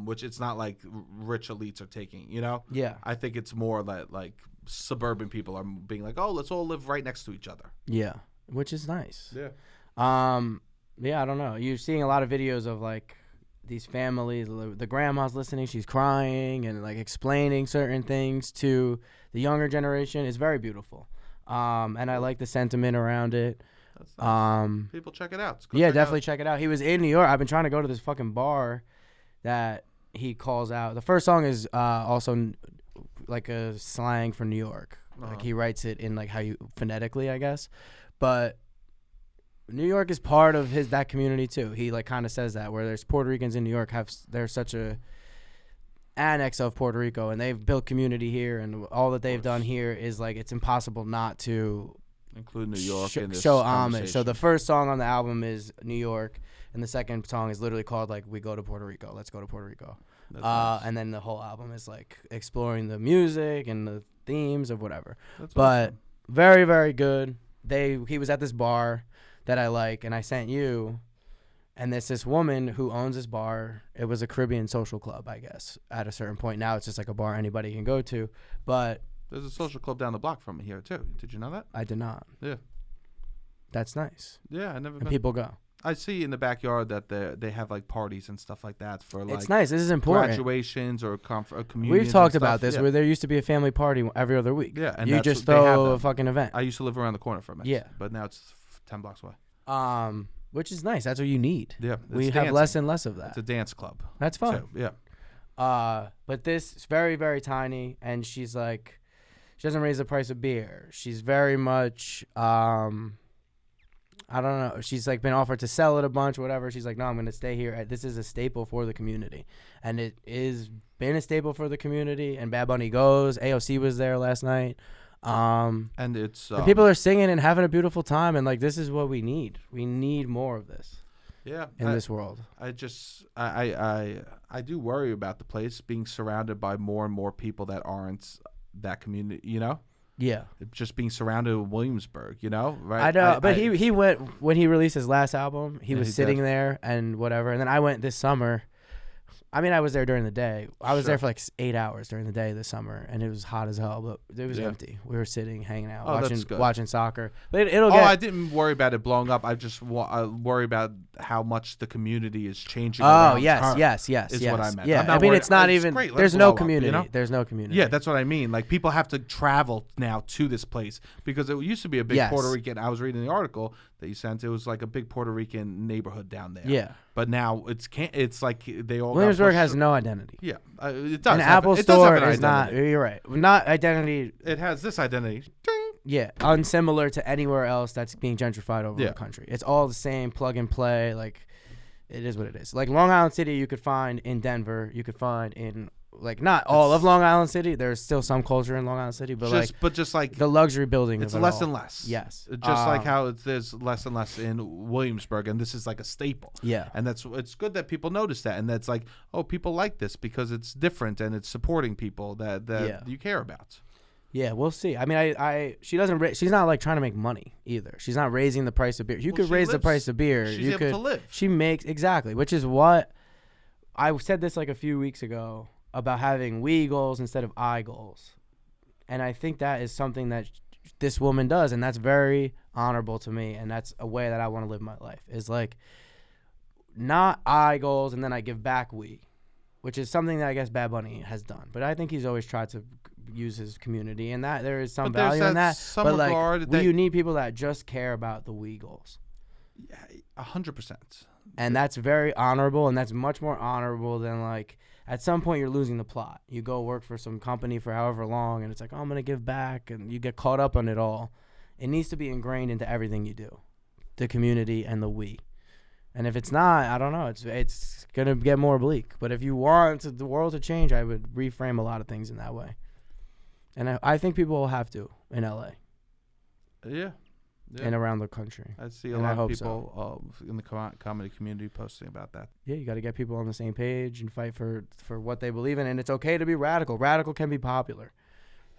Which it's not like rich elites are taking. You know. Yeah. I think it's more that like suburban people are being like, oh, let's all live right next to each other. Yeah, which is nice. Yeah. Yeah, I don't know. You're seeing a lot of videos of like these families, the grandma's listening, she's crying and like explaining certain things to the younger generation. It's very beautiful. And I like the sentiment around it. That's nice. People check it out. Definitely check it out. He was in New York. I've been trying to go to this fucking bar that he calls out. The first song is also like a slang for New York. Like, he writes it in like how you phonetically, I guess. But New York is part of that community too. He like kind of says that, where there's Puerto Ricans in New York they're such a annex of Puerto Rico, and they've built community here, and all that they've done here is like, it's impossible not to include New York in this show homage. So the first song on the album is New York, and the second song is literally called like, we go to Puerto Rico, let's go to Puerto Rico. Nice. And then the whole album is like exploring the music and the themes of whatever. But awesome. Very, very good. He was at this bar that I like, and I sent you, and there's this woman who owns this bar. It was a Caribbean social club, I guess, at a certain point. Now it's just like a bar anybody can go to, but there's a social club down the block from here too. Did you know that? I did not. Yeah. That's nice. Yeah, I never. And people go. I see in the backyard that they have like parties and stuff like that for like. It's nice. This is important. Graduations or communions. We've talked about this, where there used to be a family party every other week. Yeah, and you just throw a fucking event. I used to live around the corner from it. Yeah, but now it's 10 blocks away. Which is nice. That's what you need. Yeah, we have dancing. Less and less of that. It's a dance club. That's fun. So, yeah. But this is very, very tiny, and she's like, she doesn't raise the price of beer. She's very much I don't know. She's like been offered to sell it a bunch, whatever. She's like, no, I'm going to stay here. This is a staple for the community. And it is been a staple for the community. And Bad Bunny goes. AOC was there last night. And it's and people are singing and having a beautiful time. And like, this is what we need. We need more of this. Yeah. In this world. I do worry about the place being surrounded by more and more people that aren't that community, you know? Yeah. Just being surrounded with Williamsburg, you know? Right. I know. But he went when he released his last album, he was sitting there and whatever. And then I went this summer. I mean, I was there during the day. I was there for like 8 hours during the day this summer, and it was hot as hell, but it was empty. We were sitting, hanging out, watching soccer. But it'll get... I didn't worry about it blowing up. I just worry about how much the community is changing. Oh, yes. Is what I meant. Yeah, I mean, it's not even... Great. There's no community. You know? There's no community. Yeah, that's what I mean. Like, people have to travel now to this place because it used to be a big Puerto Rican... I was reading the article that you sent. It was like a big Puerto Rican neighborhood down there. Yeah. But now it's like they all... Williamsburg has no identity. Yeah, it does. An Apple Store is not... You're right. Not identity... It has this identity. Ding. Yeah, unsimilar to anywhere else that's being gentrified over the country. It's all the same, plug and play. Like, it is what it is. Like, Long Island City, you could find in Denver. You could find in... Like, not all of Long Island City. There's still some culture in Long Island City, but just like the luxury building. It's less and less. Yes, just like how there's less and less in Williamsburg, and this is like a staple. Yeah, and it's good that people notice that, and that's like, oh, people like this because it's different and it's supporting people that you care about. Yeah, we'll see. I mean, she doesn't. She's not like trying to make money either. She's not raising the price of beer. You could raise the price of beer. She's able to live. She makes exactly, which is what I said this like a few weeks ago. About having we goals instead of I goals. And I think that is something that this woman does, and that's very honorable to me, and that's a way that I want to live my life. Is like not I goals and then I give back we, which is something that I guess Bad Bunny has done. But I think he's always tried to use his community, and that there is some value in that. But like, you need people that just care about the we goals. Yeah, 100%. And that's very honorable, and that's much more honorable than like, at some point you're losing the plot. You go work for some company for however long, and it's like, oh, I'm going to give back, and you get caught up on it all. It needs to be ingrained into everything you do, the community and the we. And if it's not, I don't know, it's going to get more bleak. But if you want the world to change, I would reframe a lot of things in that way. And I think people will have to in L.A. Yeah. And around the country. I see a lot of people in the comedy community posting about that. Yeah, you got to get people on the same page and fight for what they believe in. And it's okay to be radical. Radical can be popular,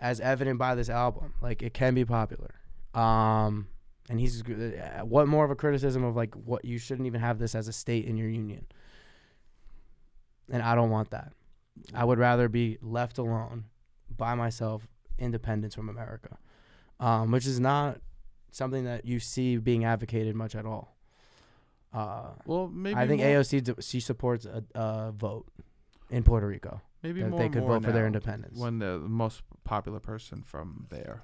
as evident by this album. Like, it can be popular. And he's what more of a criticism of like what you shouldn't even have this as a state in your union. And I don't want that. I would rather be left alone by myself, independence from America, which is not something that you see being advocated much at all. Well, maybe I think AOC she supports a vote in Puerto Rico. Maybe that more they could vote for their independence. When the most popular person from there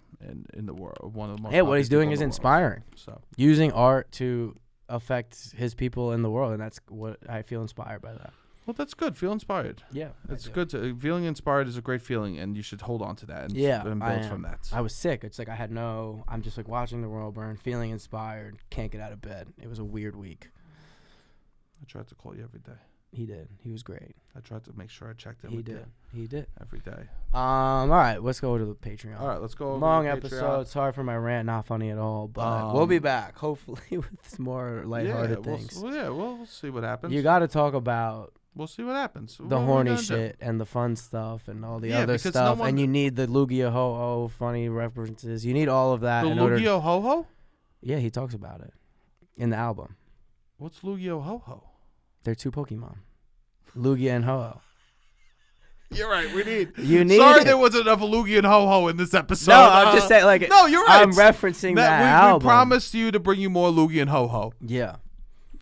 in the world, one of the most. Hey, what he's doing is inspiring. So using art to affect his people in the world, and that's what I feel inspired by that. Well, that's good. Feel inspired. Yeah, it's good. Feeling inspired is a great feeling, and you should hold on to that and build from that. I was sick. It's like I'm just like watching the world burn, feeling inspired, can't get out of bed. It was a weird week. I tried to call you every day. He did. He was great. I tried to make sure I checked in. He did. Every day. All right, let's go to the Patreon. All right, let's go. Long episode. Sorry for my rant. Not funny at all, but we'll be back. Hopefully with more lighthearted things. We'll see what happens. You got to talk about. We'll see what happens. The horny shit and the fun stuff and all the other stuff. And you need the Lugia Ho-Ho funny references. You need all of that. The Lugia Ho-Ho? Yeah, he talks about it in the album. What's Lugia Ho-Ho? They're two Pokemon. Lugia and Ho-Ho. You're right. You need Sorry there wasn't enough Lugia and Ho-Ho in this episode. No, I'm just saying, like, no, you're right. I'm referencing that album. We promised you to bring you more Lugia and Ho-Ho. Yeah.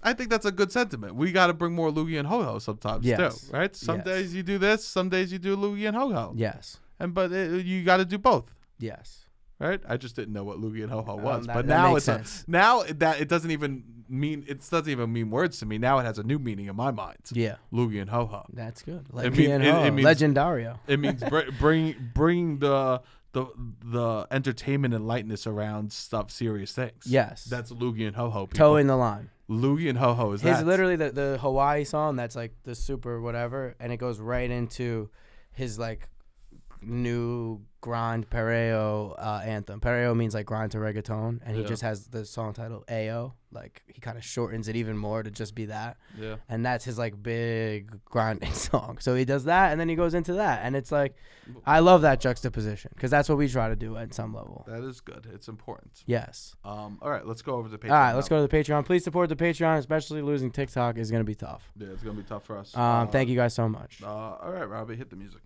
I think that's a good sentiment. We got to bring more Lugia and Ho-Ho sometimes too, right? Some days you do this, some days you do Lugia and Ho-Ho. Yes. But you got to do both. Yes. Right? I just didn't know what Lugia and Ho-Ho was, but that now makes sense. Now that it doesn't even mean words to me. Now it has a new meaning in my mind. Yeah. Lugia and Ho-Ho. That's good. Lugia and Ho-Ho. Legendario. It means bring the the entertainment and lightness around stuff, serious things. Yes. That's Loogie and Ho Ho. Toeing the line. Loogie and Ho Ho is His that. literally the Hawaii song that's like the super whatever, and it goes right into his like new grind perreo anthem. Perreo means like grind to reggaeton, and he just has the song title Ayo. Like he kind of shortens it even more to just be that. Yeah. And that's his like big grinding song. So he does that, and then he goes into that, and it's like, I love that juxtaposition because that's what we try to do at some level. That is good. It's important. Yes. All right, let's go over to Patreon. All right, let's go to the Patreon. Please support the Patreon, especially losing TikTok is gonna be tough. Yeah, it's gonna be tough for us. Thank you guys so much. All right, Robbie, hit the music.